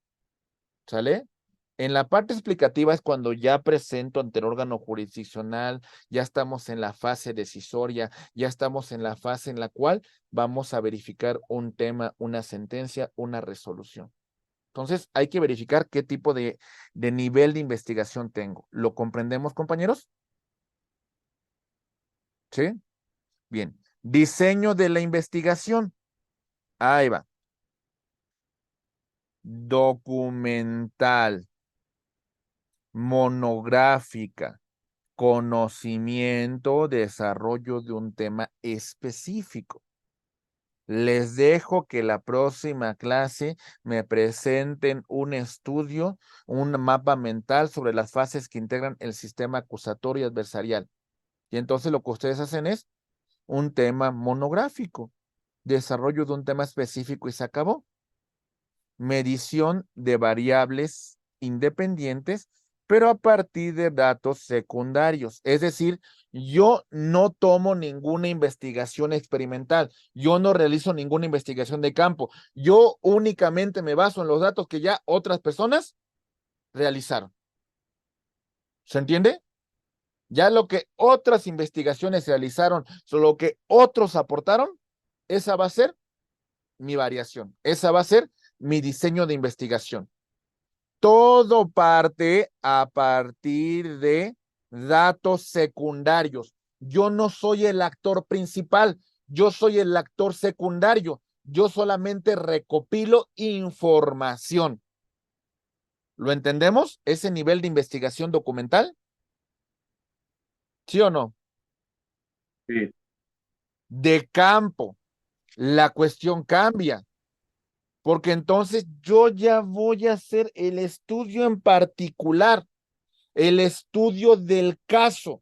¿sale? En la parte explicativa es cuando ya presento ante el órgano jurisdiccional, ya estamos en la fase decisoria, ya estamos en la fase en la cual vamos a verificar un tema, una sentencia, una resolución. Entonces, hay que verificar qué tipo de nivel de investigación tengo. ¿Lo comprendemos, compañeros? ¿Sí? Bien. Diseño de la investigación. Ahí va. Documental, monográfica, conocimiento, desarrollo de un tema específico. Les dejo que la próxima clase me presenten un estudio, un mapa mental sobre las fases que integran el sistema acusatorio y adversarial. Y entonces lo que ustedes hacen es un tema monográfico, desarrollo de un tema específico y se acabó. Medición de variables independientes, pero a partir de datos secundarios. Es decir, yo no tomo ninguna investigación experimental, yo no realizo ninguna investigación de campo, yo únicamente me baso en los datos que ya otras personas realizaron. ¿Se entiende? Ya lo que otras investigaciones realizaron, lo que otros aportaron, esa va a ser mi variación, esa va a ser mi diseño de investigación. Todo parte a partir de datos secundarios. Yo no soy el actor principal, yo soy el actor secundario. Yo solamente recopilo información. ¿Lo entendemos? ¿Ese nivel de investigación documental? ¿Sí o no? Sí. De campo, la cuestión cambia. Porque entonces yo ya voy a hacer el estudio en particular, el estudio del caso.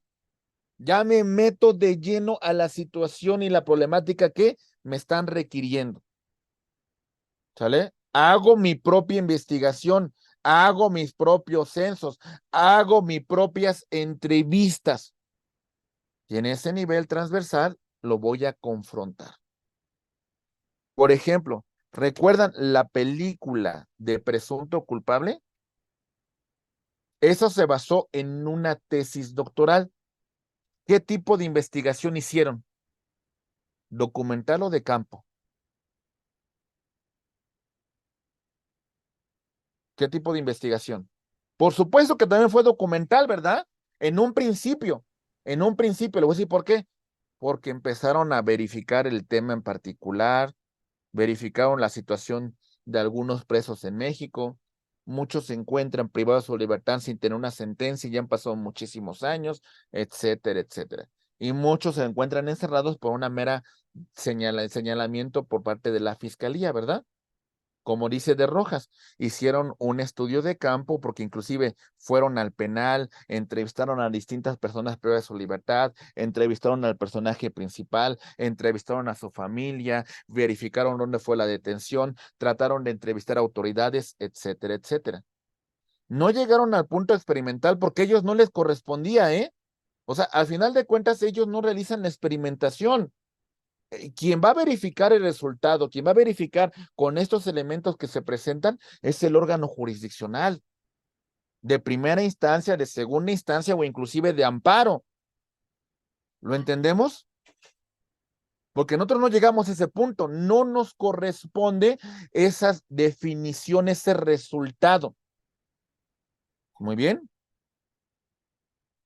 Ya me meto de lleno a la situación y la problemática que me están requiriendo. ¿Sale? Hago mi propia investigación, hago mis propios censos, hago mis propias entrevistas. Y en ese nivel transversal lo voy a confrontar. Por ejemplo, ¿recuerdan la película de Presunto Culpable? Eso se basó en una tesis doctoral. ¿Qué tipo de investigación hicieron? ¿Documental o de campo? ¿Qué tipo de investigación? Por supuesto que también fue documental, ¿verdad? En un principio, le voy a decir por qué. Porque empezaron a verificar el tema en particular, verificaron la situación de algunos presos en México. Muchos se encuentran privados de su libertad sin tener una sentencia y ya han pasado muchísimos años, etcétera, etcétera. Y muchos se encuentran encerrados por una mera señalamiento por parte de la fiscalía, ¿verdad? Como dice de Rojas, hicieron un estudio de campo porque inclusive fueron al penal, entrevistaron a distintas personas privadas de su libertad, entrevistaron al personaje principal, entrevistaron a su familia, verificaron dónde fue la detención, trataron de entrevistar a autoridades, etcétera, etcétera. No llegaron al punto experimental porque a ellos no les correspondía, ¿eh? O sea, al final de cuentas ellos no realizan la experimentación. Quien va a verificar el resultado, quien va a verificar con estos elementos que se presentan, es el órgano jurisdiccional, de primera instancia, de segunda instancia o inclusive de amparo. ¿Lo entendemos? Porque nosotros no llegamos a ese punto, no nos corresponde esas definiciones, ese resultado. Muy bien.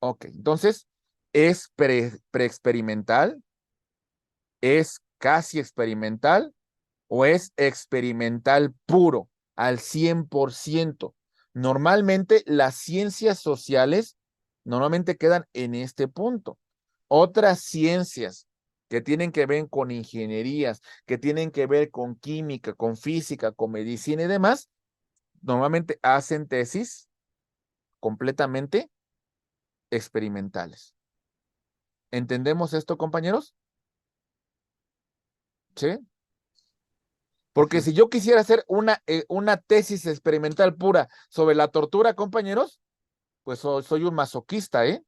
Ok, entonces, ¿es preexperimental? ¿Es casi experimental? ¿O es experimental puro al 100%? Normalmente las ciencias sociales normalmente quedan en este punto. Otras ciencias que tienen que ver con ingenierías, que tienen que ver con química, con física, con medicina y demás, normalmente hacen tesis completamente experimentales. ¿Entendemos esto, compañeros? ¿Sí? Porque si yo quisiera hacer una tesis experimental pura sobre la tortura, compañeros, pues soy un masoquista, ¿eh?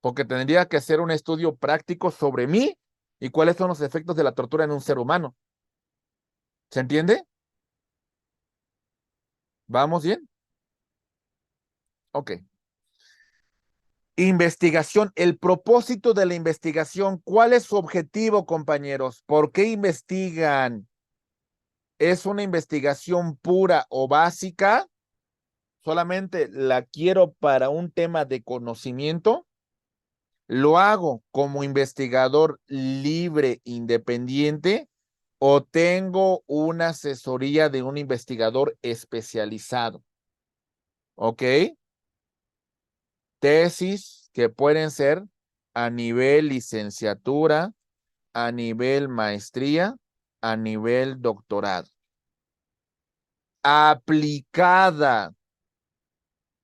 Porque tendría que hacer un estudio práctico sobre mí y cuáles son los efectos de la tortura en un ser humano. ¿Se entiende? ¿Vamos bien? Ok. Investigación. El propósito de la investigación. ¿Cuál es su objetivo, compañeros? ¿Por qué investigan? ¿Es una investigación pura o básica? ¿Solamente la quiero para un tema de conocimiento? ¿Lo hago como investigador libre, independiente, o tengo una asesoría de un investigador especializado? ¿Ok? Tesis que pueden ser a nivel licenciatura, a nivel maestría, a nivel doctorado. Aplicada.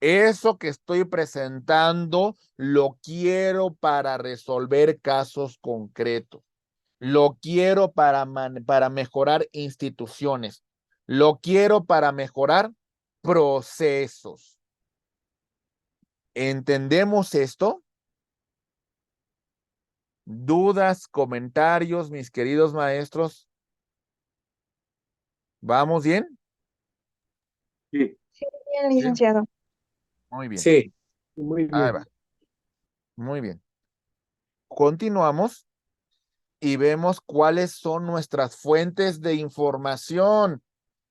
Eso que estoy presentando lo quiero para resolver casos concretos. Lo quiero para mejorar instituciones. Lo quiero para mejorar procesos. ¿Entendemos esto? ¿Dudas, comentarios, mis queridos maestros? ¿Vamos bien? Sí, Bien, ¿Sí? licenciado. Muy bien. sí, muy Ahí bien. va. Muy bien. Continuamos y vemos cuáles son nuestras fuentes de información.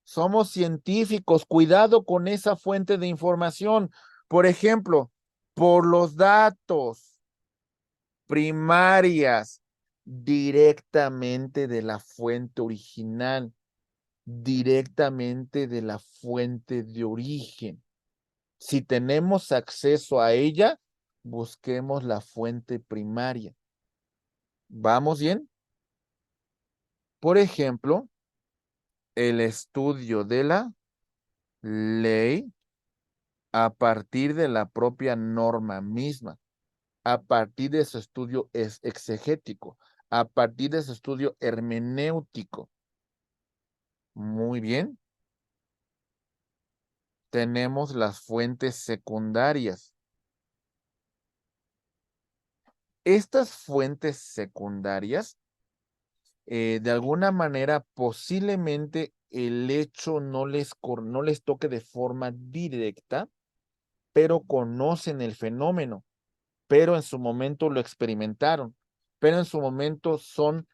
Somos científicos, cuidado con esa fuente de información. Por ejemplo, por los datos primarias directamente de la fuente original, directamente de la fuente de origen. Si tenemos acceso a ella, busquemos la fuente primaria. ¿Vamos bien? Por ejemplo, el estudio de la ley a partir de la propia norma misma, a partir de su estudio exegético, a partir de su estudio hermenéutico. Muy bien. Tenemos las fuentes secundarias. Estas fuentes secundarias, de alguna manera, posiblemente el hecho no les toque de forma directa, pero conocen el fenómeno, pero en su momento lo experimentaron, pero en su momento son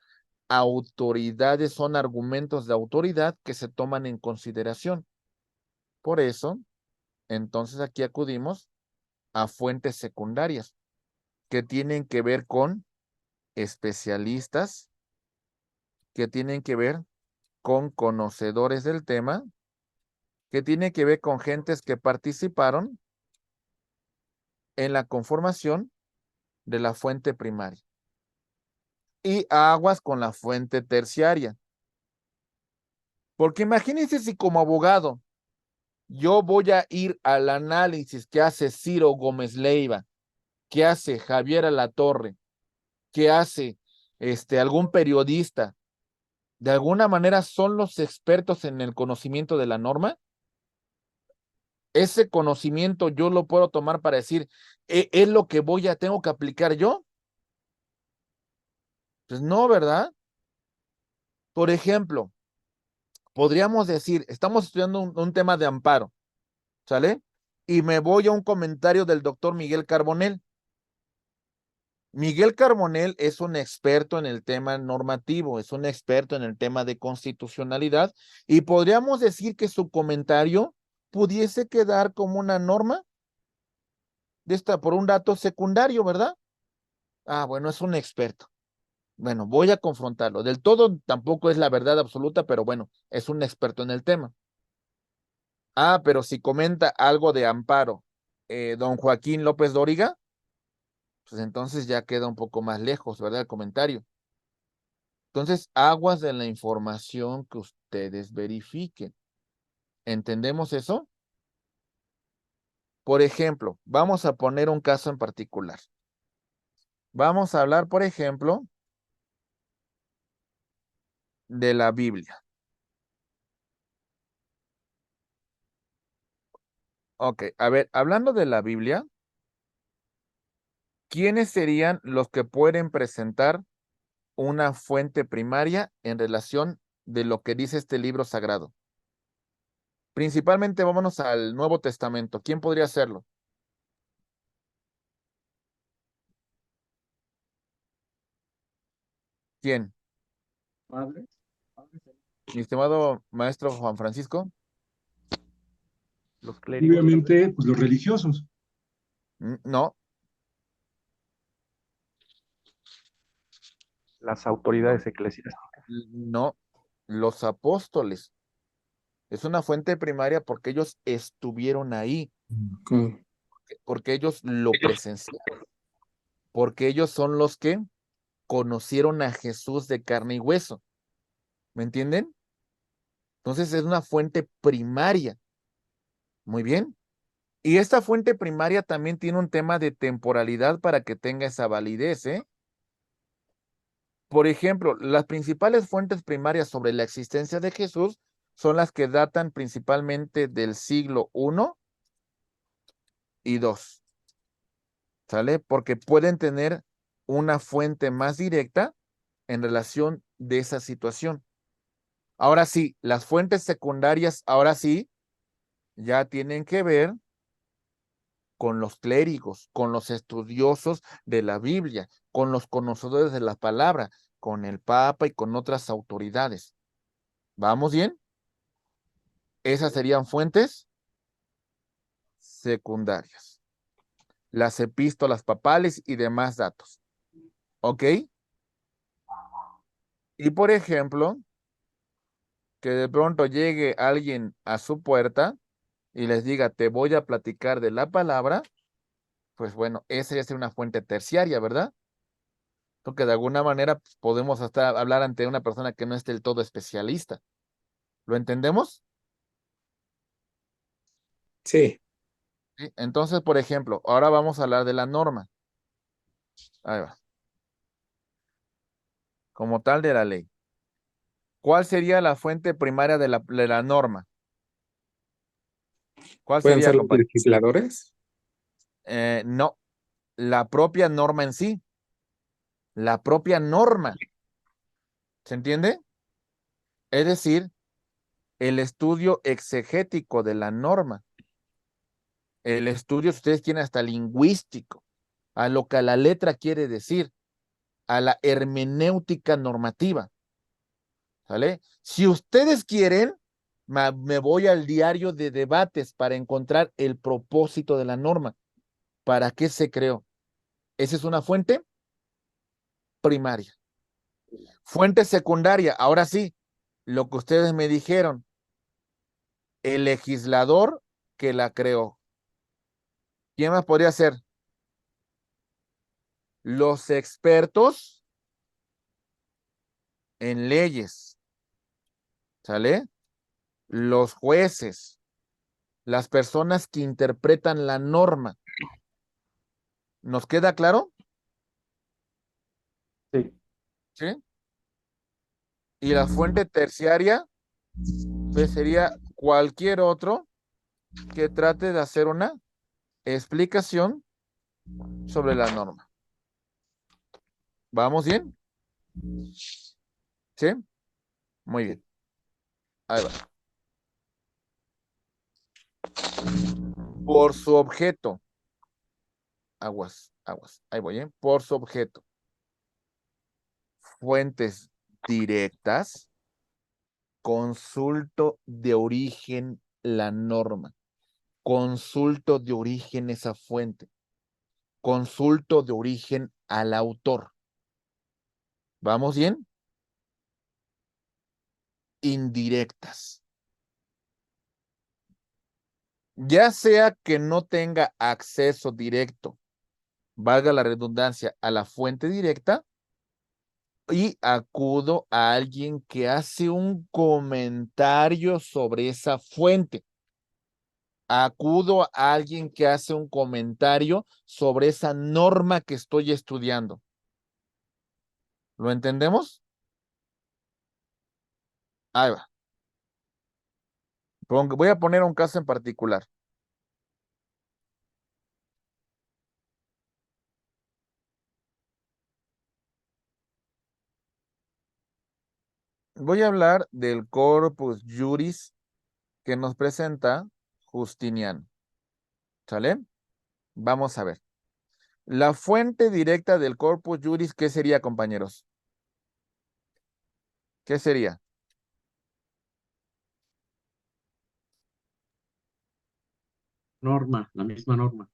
autoridades, son argumentos de autoridad que se toman en consideración. Por eso, entonces aquí acudimos a fuentes secundarias que tienen que ver con especialistas, que tienen que ver con conocedores del tema, que tienen que ver con gentes que participaron en la conformación de la fuente primaria. Y aguas con la fuente terciaria. Porque imagínense si como abogado yo voy a ir al análisis que hace Ciro Gómez Leiva, que hace Javier Alatorre, que hace algún periodista, de alguna manera son los expertos en el conocimiento de la norma. Ese conocimiento yo lo puedo tomar para decir, ¿es lo que tengo que aplicar yo? Pues no, ¿verdad? Por ejemplo, podríamos decir, estamos estudiando un tema de amparo, ¿sale? Y me voy a un comentario del doctor Miguel Carbonell. Miguel Carbonell es un experto en el tema normativo, es un experto en el tema de constitucionalidad, y podríamos decir que su comentario pudiese quedar como una norma por un dato secundario, ¿verdad? Ah, bueno, es un experto. Bueno, voy a confrontarlo. Del todo tampoco es la verdad absoluta, pero bueno, es un experto en el tema. Ah, pero si comenta algo de amparo, don Joaquín López Dóriga, pues entonces ya queda un poco más lejos, ¿verdad? El comentario. Entonces, aguas de la información que ustedes verifiquen. ¿Entendemos eso? Por ejemplo, vamos a poner un caso en particular. Vamos a hablar, por ejemplo, de la Biblia. Ok, a ver, hablando de la Biblia, ¿quiénes serían los que pueden presentar una fuente primaria en relación de lo que dice este libro sagrado. Principalmente vámonos al Nuevo Testamento. ¿Quién podría hacerlo? ¿Quién? Padre. Mi estimado maestro Juan Francisco. Los clérigos. Obviamente, pues los religiosos. No, Las autoridades eclesiásticas. no, los apóstoles. Es una fuente primaria porque ellos estuvieron ahí, Ok. porque ellos lo presenciaron, porque ellos son los que conocieron a Jesús de carne y hueso. ¿Me entienden? Entonces es una fuente primaria. Muy bien. Y esta fuente primaria también tiene un tema de temporalidad para que tenga esa validez, ¿eh? Por ejemplo, las principales fuentes primarias sobre la existencia de Jesús son las que datan principalmente del siglo I y II, ¿sale? Porque pueden tener una fuente más directa en relación de esa situación. Ahora sí, las fuentes secundarias, ahora sí, ya tienen que ver con los clérigos, con los estudiosos de la Biblia, con los conocedores de la palabra, con el Papa y con otras autoridades. ¿Vamos bien? Esas serían fuentes secundarias. Las epístolas papales y demás datos. ¿Ok? Y por ejemplo, que de pronto llegue alguien a su puerta y les diga, te voy a platicar de la palabra, pues bueno, esa ya es una fuente terciaria, ¿verdad? Porque de alguna manera pues, podemos hasta hablar ante una persona que no es del todo especialista. ¿Lo entendemos? Sí. ¿Sí? Entonces, por ejemplo, ahora vamos a hablar de la norma. Ahí va. Como tal de la ley. ¿Cuál sería la fuente primaria de la norma? ¿Cuál ¿Pueden sería, ser los compañero? legisladores? No, la propia norma en sí. La propia norma. ¿Se entiende? Es decir, el estudio exegético de la norma. El estudio, si ustedes tienen hasta lingüístico, a lo que a la letra quiere decir, a la hermenéutica normativa. ¿Sale? Si ustedes quieren, me voy al diario de debates para encontrar el propósito de la norma. ¿Para qué se creó? Esa es una fuente primaria. Fuente secundaria, ahora sí, lo que ustedes me dijeron, el legislador que la creó. ¿Quién más podría ser? Los expertos en leyes, ¿sale? Los jueces, las personas que interpretan la norma. ¿Nos queda claro? Sí. ¿Sí? Y la fuente terciaria, pues sería cualquier otro que trate de hacer una explicación sobre la norma. ¿Vamos bien? ¿Sí? Muy bien. Ahí va. Por su objeto. Aguas, aguas. Ahí voy, ¿eh? Por su objeto. Fuentes directas. Consulto de origen la norma. Consulto de origen esa fuente. Consulto de origen al autor. ¿Vamos bien? Indirectas. Ya sea que no tenga acceso directo, valga la redundancia, a la fuente directa, y acudo a alguien que hace un comentario sobre esa fuente. Acudo a alguien que hace un comentario sobre esa norma que estoy estudiando. ¿Lo entendemos? Ahí va. Voy a poner un caso en particular. voy a hablar del Corpus Juris que nos presenta Justiniano. ¿Sale? Vamos a ver. La fuente directa del Corpus Juris, ¿qué sería, compañeros? ¿Qué sería? Norma, la misma norma.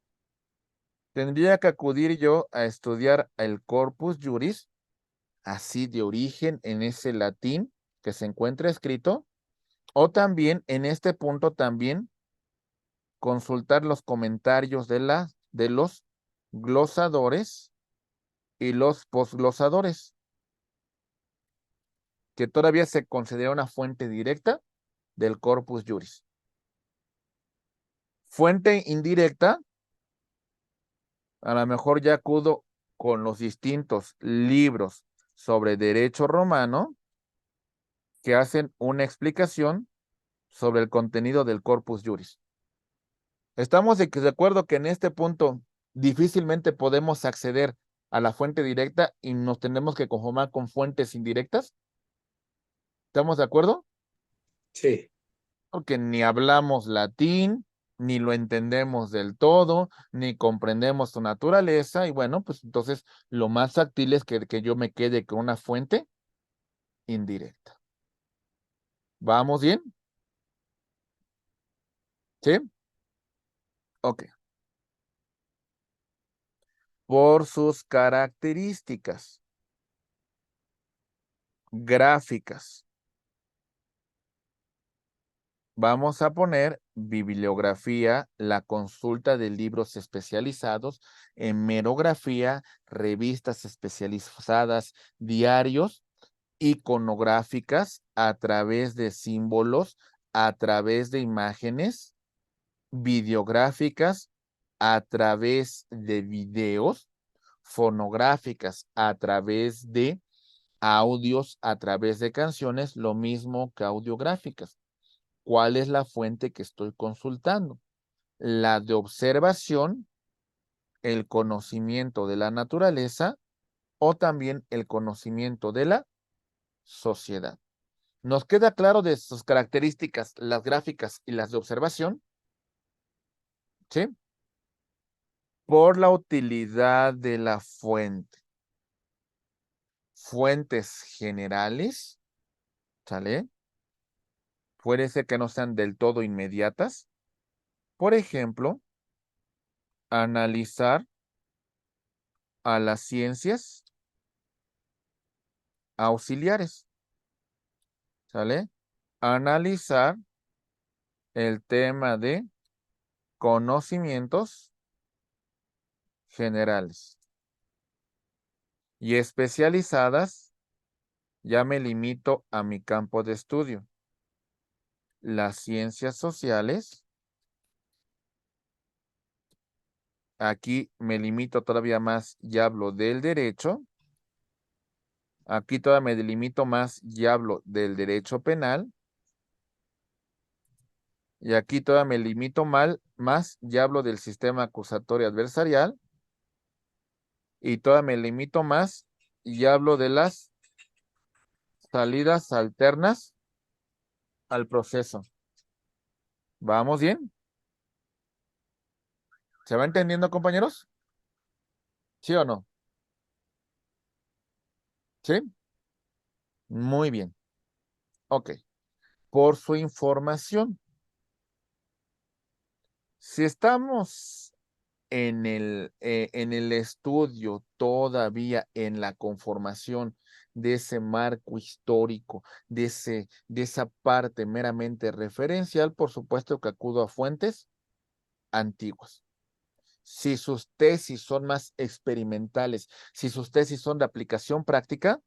Tendría que acudir yo a estudiar el Corpus Juris, así de origen en ese latín que se encuentra escrito, o también en este punto también consultar los comentarios de los glosadores y los posglosadores, que todavía se considera una fuente directa del Corpus Juris. Fuente indirecta, a lo mejor ya acudo con los distintos libros sobre derecho romano que hacen una explicación sobre el contenido del Corpus Juris. Estamos de acuerdo que en este punto difícilmente podemos acceder a la fuente directa y nos tenemos que conformar con fuentes indirectas. ¿Estamos de acuerdo? Sí. Porque ni hablamos latín, ni lo entendemos del todo, ni comprendemos su naturaleza, y bueno, pues entonces lo más factible es que yo me quede con una fuente indirecta. ¿Vamos bien? ¿Sí? Ok. Por sus características gráficas, vamos a poner bibliografía, la consulta de libros especializados, hemerografía, revistas especializadas, diarios, iconográficas a través de símbolos, a través de imágenes, videográficas a través de videos, fonográficas a través de audios, a través de canciones, lo mismo que audiográficas. ¿Cuál es la fuente que estoy consultando? La de observación, el conocimiento de la naturaleza o también el conocimiento de la sociedad. ¿Nos queda claro de sus características, las gráficas y las de observación? ¿Sí? Por la utilidad de la fuente. Fuentes generales, ¿sale? Puede ser que no sean del todo inmediatas. Por ejemplo, analizar a las ciencias auxiliares, ¿sale? Analizar el tema de conocimientos generales. Y especializadas, ya me limito a mi campo de estudio. Las ciencias sociales. Aquí me limito todavía más y hablo del derecho. Aquí todavía me delimito más y hablo del derecho penal. Y aquí todavía me limito más y hablo del sistema acusatorio adversarial. Y todavía me limito más y hablo de las salidas alternas al proceso. ¿Vamos bien? ¿Se va entendiendo, compañeros? ¿Sí o no? ¿Sí? Muy bien. Ok. Por su información. Si estamos en el estudio, todavía en la conformación de ese marco histórico, de esa parte meramente referencial, por supuesto que acudo a fuentes antiguas. Si sus tesis son más experimentales, si sus tesis son de aplicación práctica,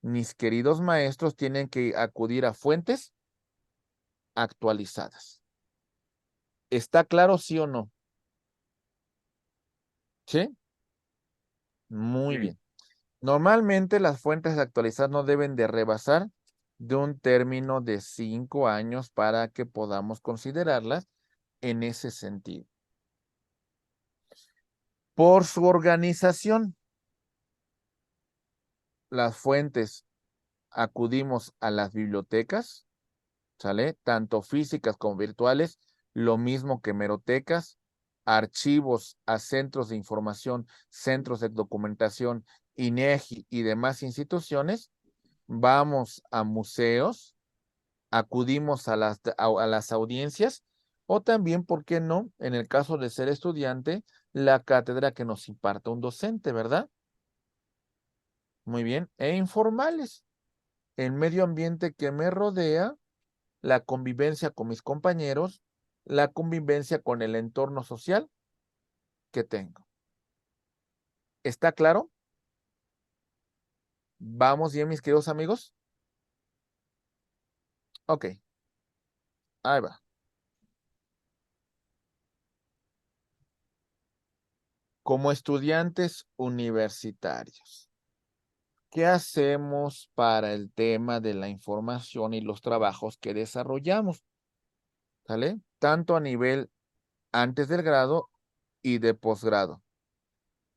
mis queridos maestros tienen que acudir a fuentes actualizadas. ¿Está claro, sí o no? ¿Sí? Muy Sí. bien. Normalmente las fuentes actualizadas no deben de rebasar de un término de 5 años para que podamos considerarlas en ese sentido. Por su organización, las fuentes acudimos a las bibliotecas, ¿sale? Tanto físicas como virtuales, lo mismo que hemerotecas, archivos a centros de información, centros de documentación, INEGI y demás instituciones. Vamos a museos, acudimos a las audiencias o también, ¿por qué no? En el caso de ser estudiante, la cátedra que nos imparta un docente, ¿verdad? Muy bien. E informales. El medio ambiente que me rodea, la convivencia con mis compañeros, la convivencia con el entorno social que tengo. ¿Está claro? ¿Vamos bien, mis queridos amigos? Ok. Ahí va. Como estudiantes universitarios, ¿qué hacemos para el tema de la información y los trabajos que desarrollamos? ¿Sale? Tanto a nivel antes del grado y de posgrado.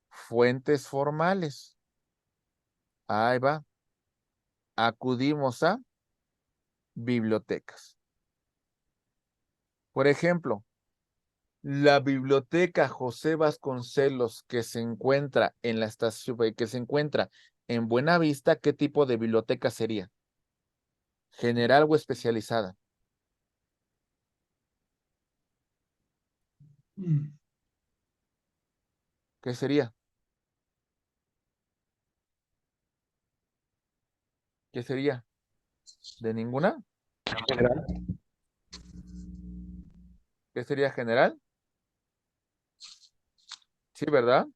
Fuentes formales. Ahí va. Acudimos a bibliotecas. Por ejemplo, la biblioteca José Vasconcelos que se encuentra en la estación, que se encuentra en Buenavista, ¿qué tipo de biblioteca sería? ¿General o especializada? Mm. ¿Qué sería? ¿Qué sería? ¿De ninguna? General. ¿Qué sería general? Sí, ¿verdad?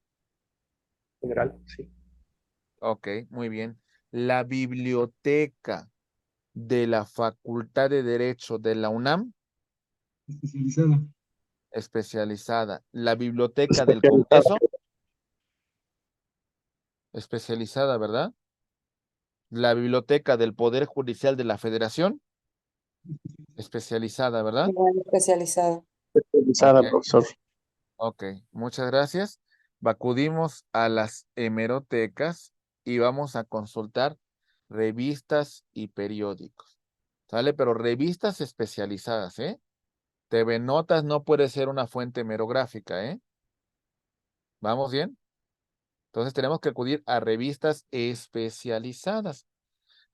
General, sí. Ok, muy bien. La biblioteca de la Facultad de Derecho de la UNAM, Especializada. especializada. La biblioteca del Especializada. Congreso, especializada, ¿verdad? La biblioteca del Poder Judicial de la Federación, especializada, ¿verdad? Igual especializada. Especializada, Ok, profesor. ok. Muchas gracias. Acudimos a las hemerotecas y vamos a consultar revistas y periódicos. ¿Sale? Pero revistas especializadas, ¿eh? TV Notas no puede ser una fuente hemerográfica, ¿eh? ¿Vamos bien? Entonces tenemos que acudir a revistas especializadas.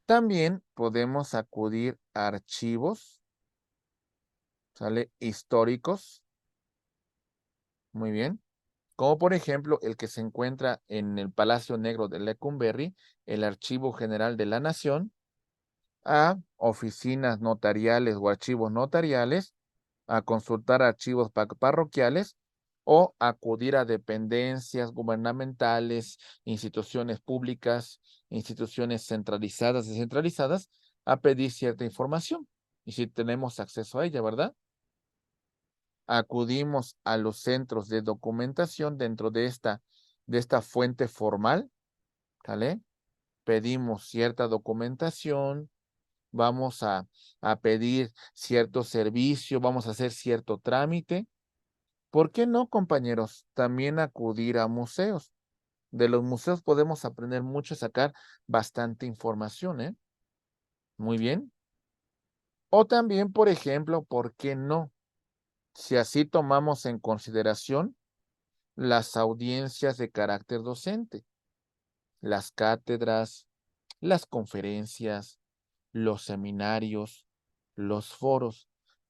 También podemos acudir a archivos, ¿sale? Históricos. Muy bien. Como por ejemplo el que se encuentra en el Palacio Negro de Lecumberri, el Archivo General de la Nación, a oficinas notariales o archivos notariales, a consultar archivos parroquiales o acudir a dependencias gubernamentales, instituciones públicas, instituciones centralizadas, descentralizadas, a pedir cierta información. Y si tenemos acceso a ella, ¿verdad? Acudimos a los centros de documentación dentro de esta fuente formal, ¿vale? Pedimos cierta documentación, vamos a pedir cierto servicio, vamos a hacer cierto trámite. ¿Por qué no, compañeros? También acudir a museos. De los museos podemos aprender mucho y sacar bastante información, ¿eh? Muy bien. O también, por ejemplo, ¿por qué no? Si así tomamos en consideración las audiencias de carácter docente, las cátedras, las conferencias, los seminarios, los foros.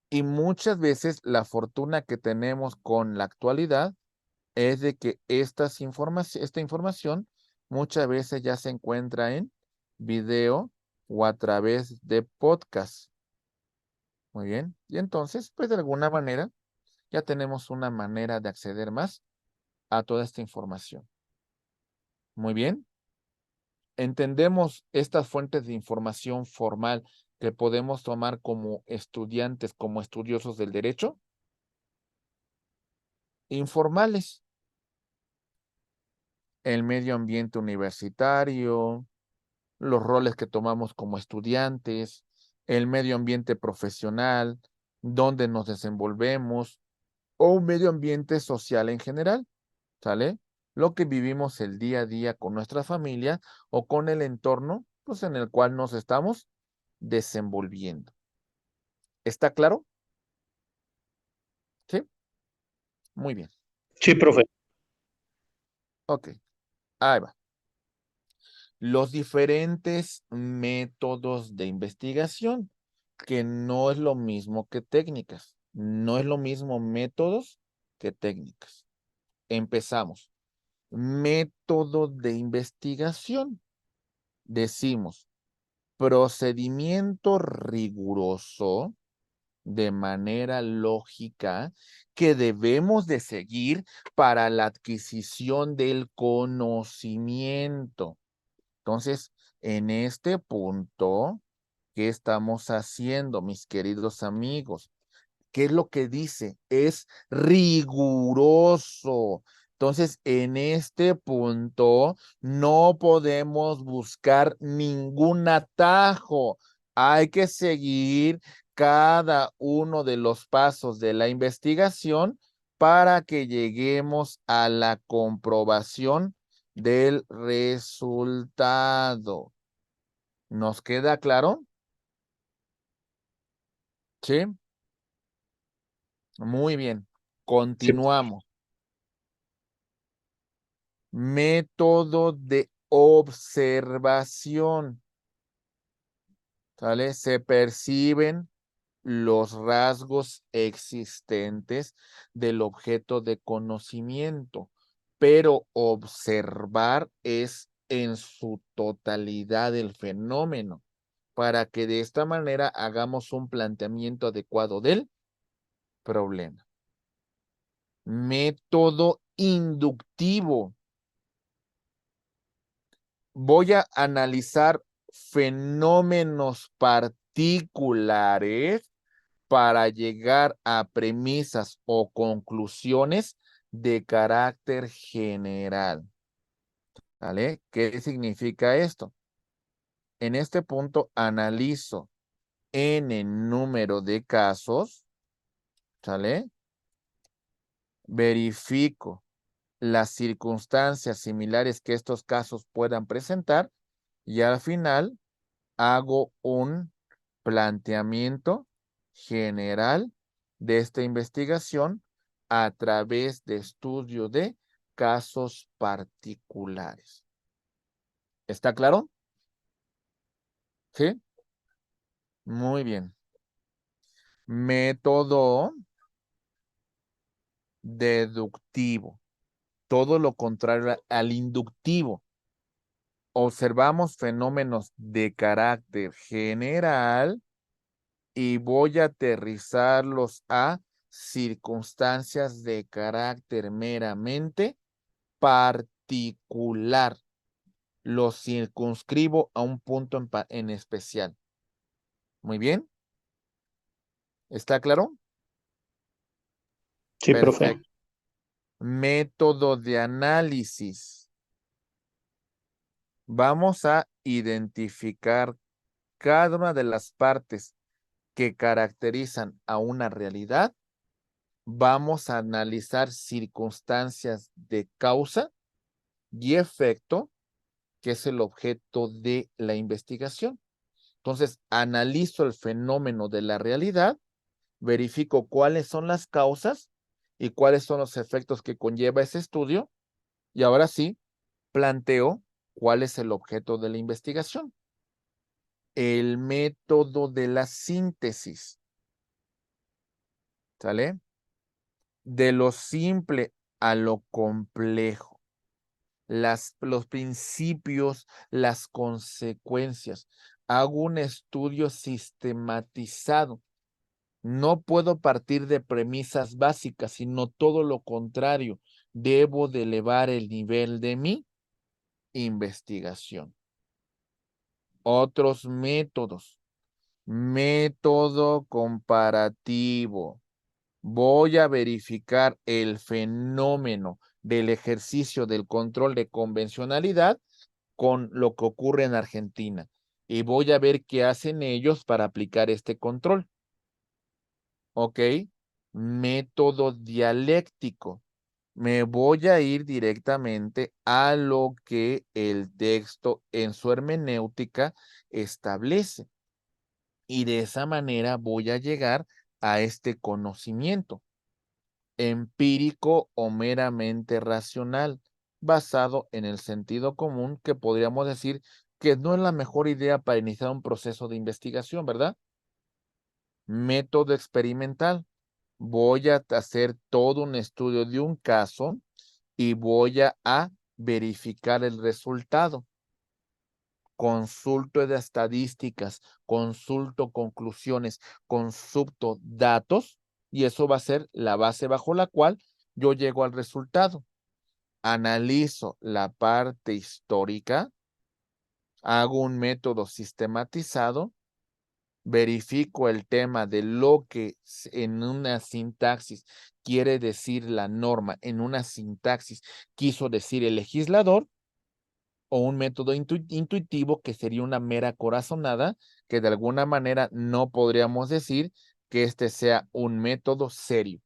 Y muchas veces la fortuna que tenemos con la actualidad es de que esta información muchas veces ya se encuentra en video o a través de podcast. Muy bien. Y entonces, pues de alguna manera, ya tenemos una manera de acceder más a toda esta información. Muy bien. Entendemos estas fuentes de información formal que podemos tomar como estudiantes, como estudiosos del derecho. Informales. El medio ambiente universitario, los roles que tomamos como estudiantes, el medio ambiente profesional, dónde nos desenvolvemos, o un medio ambiente social en general, ¿sale? Lo que vivimos el día a día con nuestra familia o con el entorno pues, en el cual nos estamos desenvolviendo. ¿Está claro? ¿Sí? Muy bien. Sí, profe. Ok, ahí va. Los diferentes métodos de investigación, que no es lo mismo que técnicas. No es lo mismo métodos que técnicas. Empezamos. Método de investigación. Decimos, procedimiento riguroso de manera lógica que debemos de seguir para la adquisición del conocimiento. Entonces, en este punto, ¿qué estamos haciendo, mis queridos amigos? ¿Qué es lo que dice? Es riguroso. Entonces, en este punto, no podemos buscar ningún atajo. Hay que seguir cada uno de los pasos de la investigación para que lleguemos a la comprobación del resultado. ¿Nos queda claro? ¿Sí? Muy bien. Continuamos. Método de observación. ¿Sale? Se perciben los rasgos existentes del objeto de conocimiento, pero observar es en su totalidad el fenómeno, para que de esta manera hagamos un planteamiento adecuado del problema. Método inductivo. Voy a analizar fenómenos particulares para llegar a premisas o conclusiones de carácter general. ¿Vale? ¿Qué significa esto? En este punto analizo n número de casos, ¿sale? Verifico las circunstancias similares que estos casos puedan presentar y al final hago un planteamiento general de esta investigación a través de estudio de casos particulares. ¿Está claro? ¿Sí? Muy bien. Método deductivo. Todo lo contrario al inductivo. Observamos fenómenos de carácter general y voy a aterrizarlos a circunstancias de carácter meramente particular. Los circunscribo a un punto en especial. Muy bien. ¿Está claro? Sí, profe. Perfecto. Método de análisis. Vamos a identificar cada una de las partes que caracterizan a una realidad. Vamos a analizar circunstancias de causa y efecto, que es el objeto de la investigación. Entonces, analizo el fenómeno de la realidad, verifico cuáles son las causas y cuáles son los efectos que conlleva ese estudio, y ahora sí, planteo cuál es el objeto de la investigación. El método de la síntesis. ¿Sale? De lo simple a lo complejo. Los principios, las consecuencias. Hago un estudio sistematizado. No puedo partir de premisas básicas, sino todo lo contrario. Debo de elevar el nivel de mi investigación. Otros métodos. Método comparativo. Voy a verificar el fenómeno del ejercicio del control de convencionalidad con lo que ocurre en Argentina. Y voy a ver qué hacen ellos para aplicar este control. ¿Ok? Método dialéctico. Me voy a ir directamente a lo que el texto en su hermenéutica establece. Y de esa manera voy a llegar a este conocimiento empírico o meramente racional, basado en el sentido común, que podríamos decir que no es la mejor idea para iniciar un proceso de investigación, ¿verdad? Método experimental. Voy a hacer todo un estudio de un caso y voy a verificar el resultado. Consulto de estadísticas, consulto conclusiones, consulto datos, y eso va a ser la base bajo la cual yo llego al resultado. Analizo la parte histórica, hago un método sistematizado, verifico el tema de lo que en una sintaxis quiere decir la norma, en una sintaxis quiso decir el legislador, o un método intuitivo que sería una mera corazonada, que de alguna manera no podríamos decir que este sea un método serio,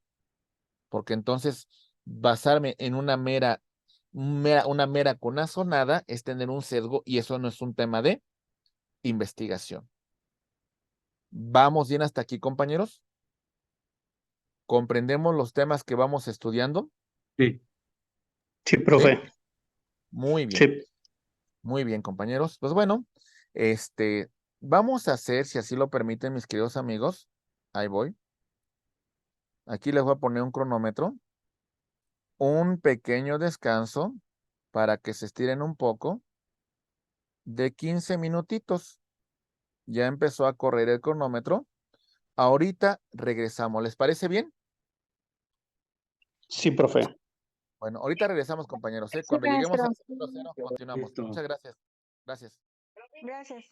porque entonces basarme en una mera corazonada es tener un sesgo y eso no es un tema de investigación. ¿Vamos bien hasta aquí, compañeros? ¿Comprendemos los temas que vamos estudiando? Sí. Sí, profe. Muy bien. Sí. Muy bien, compañeros. Pues bueno, vamos a hacer, si así lo permiten mis queridos amigos, ahí voy. Aquí les voy a poner un cronómetro, un pequeño descanso para que se estiren un poco de 15 minutitos. Ya empezó a correr el cronómetro. Ahorita regresamos. ¿Les parece bien? Sí, profe. Bueno, ahorita regresamos, compañeros. Sí, Cuando lleguemos maestro. al 0, continuamos. Listo. Muchas gracias. Gracias. Gracias.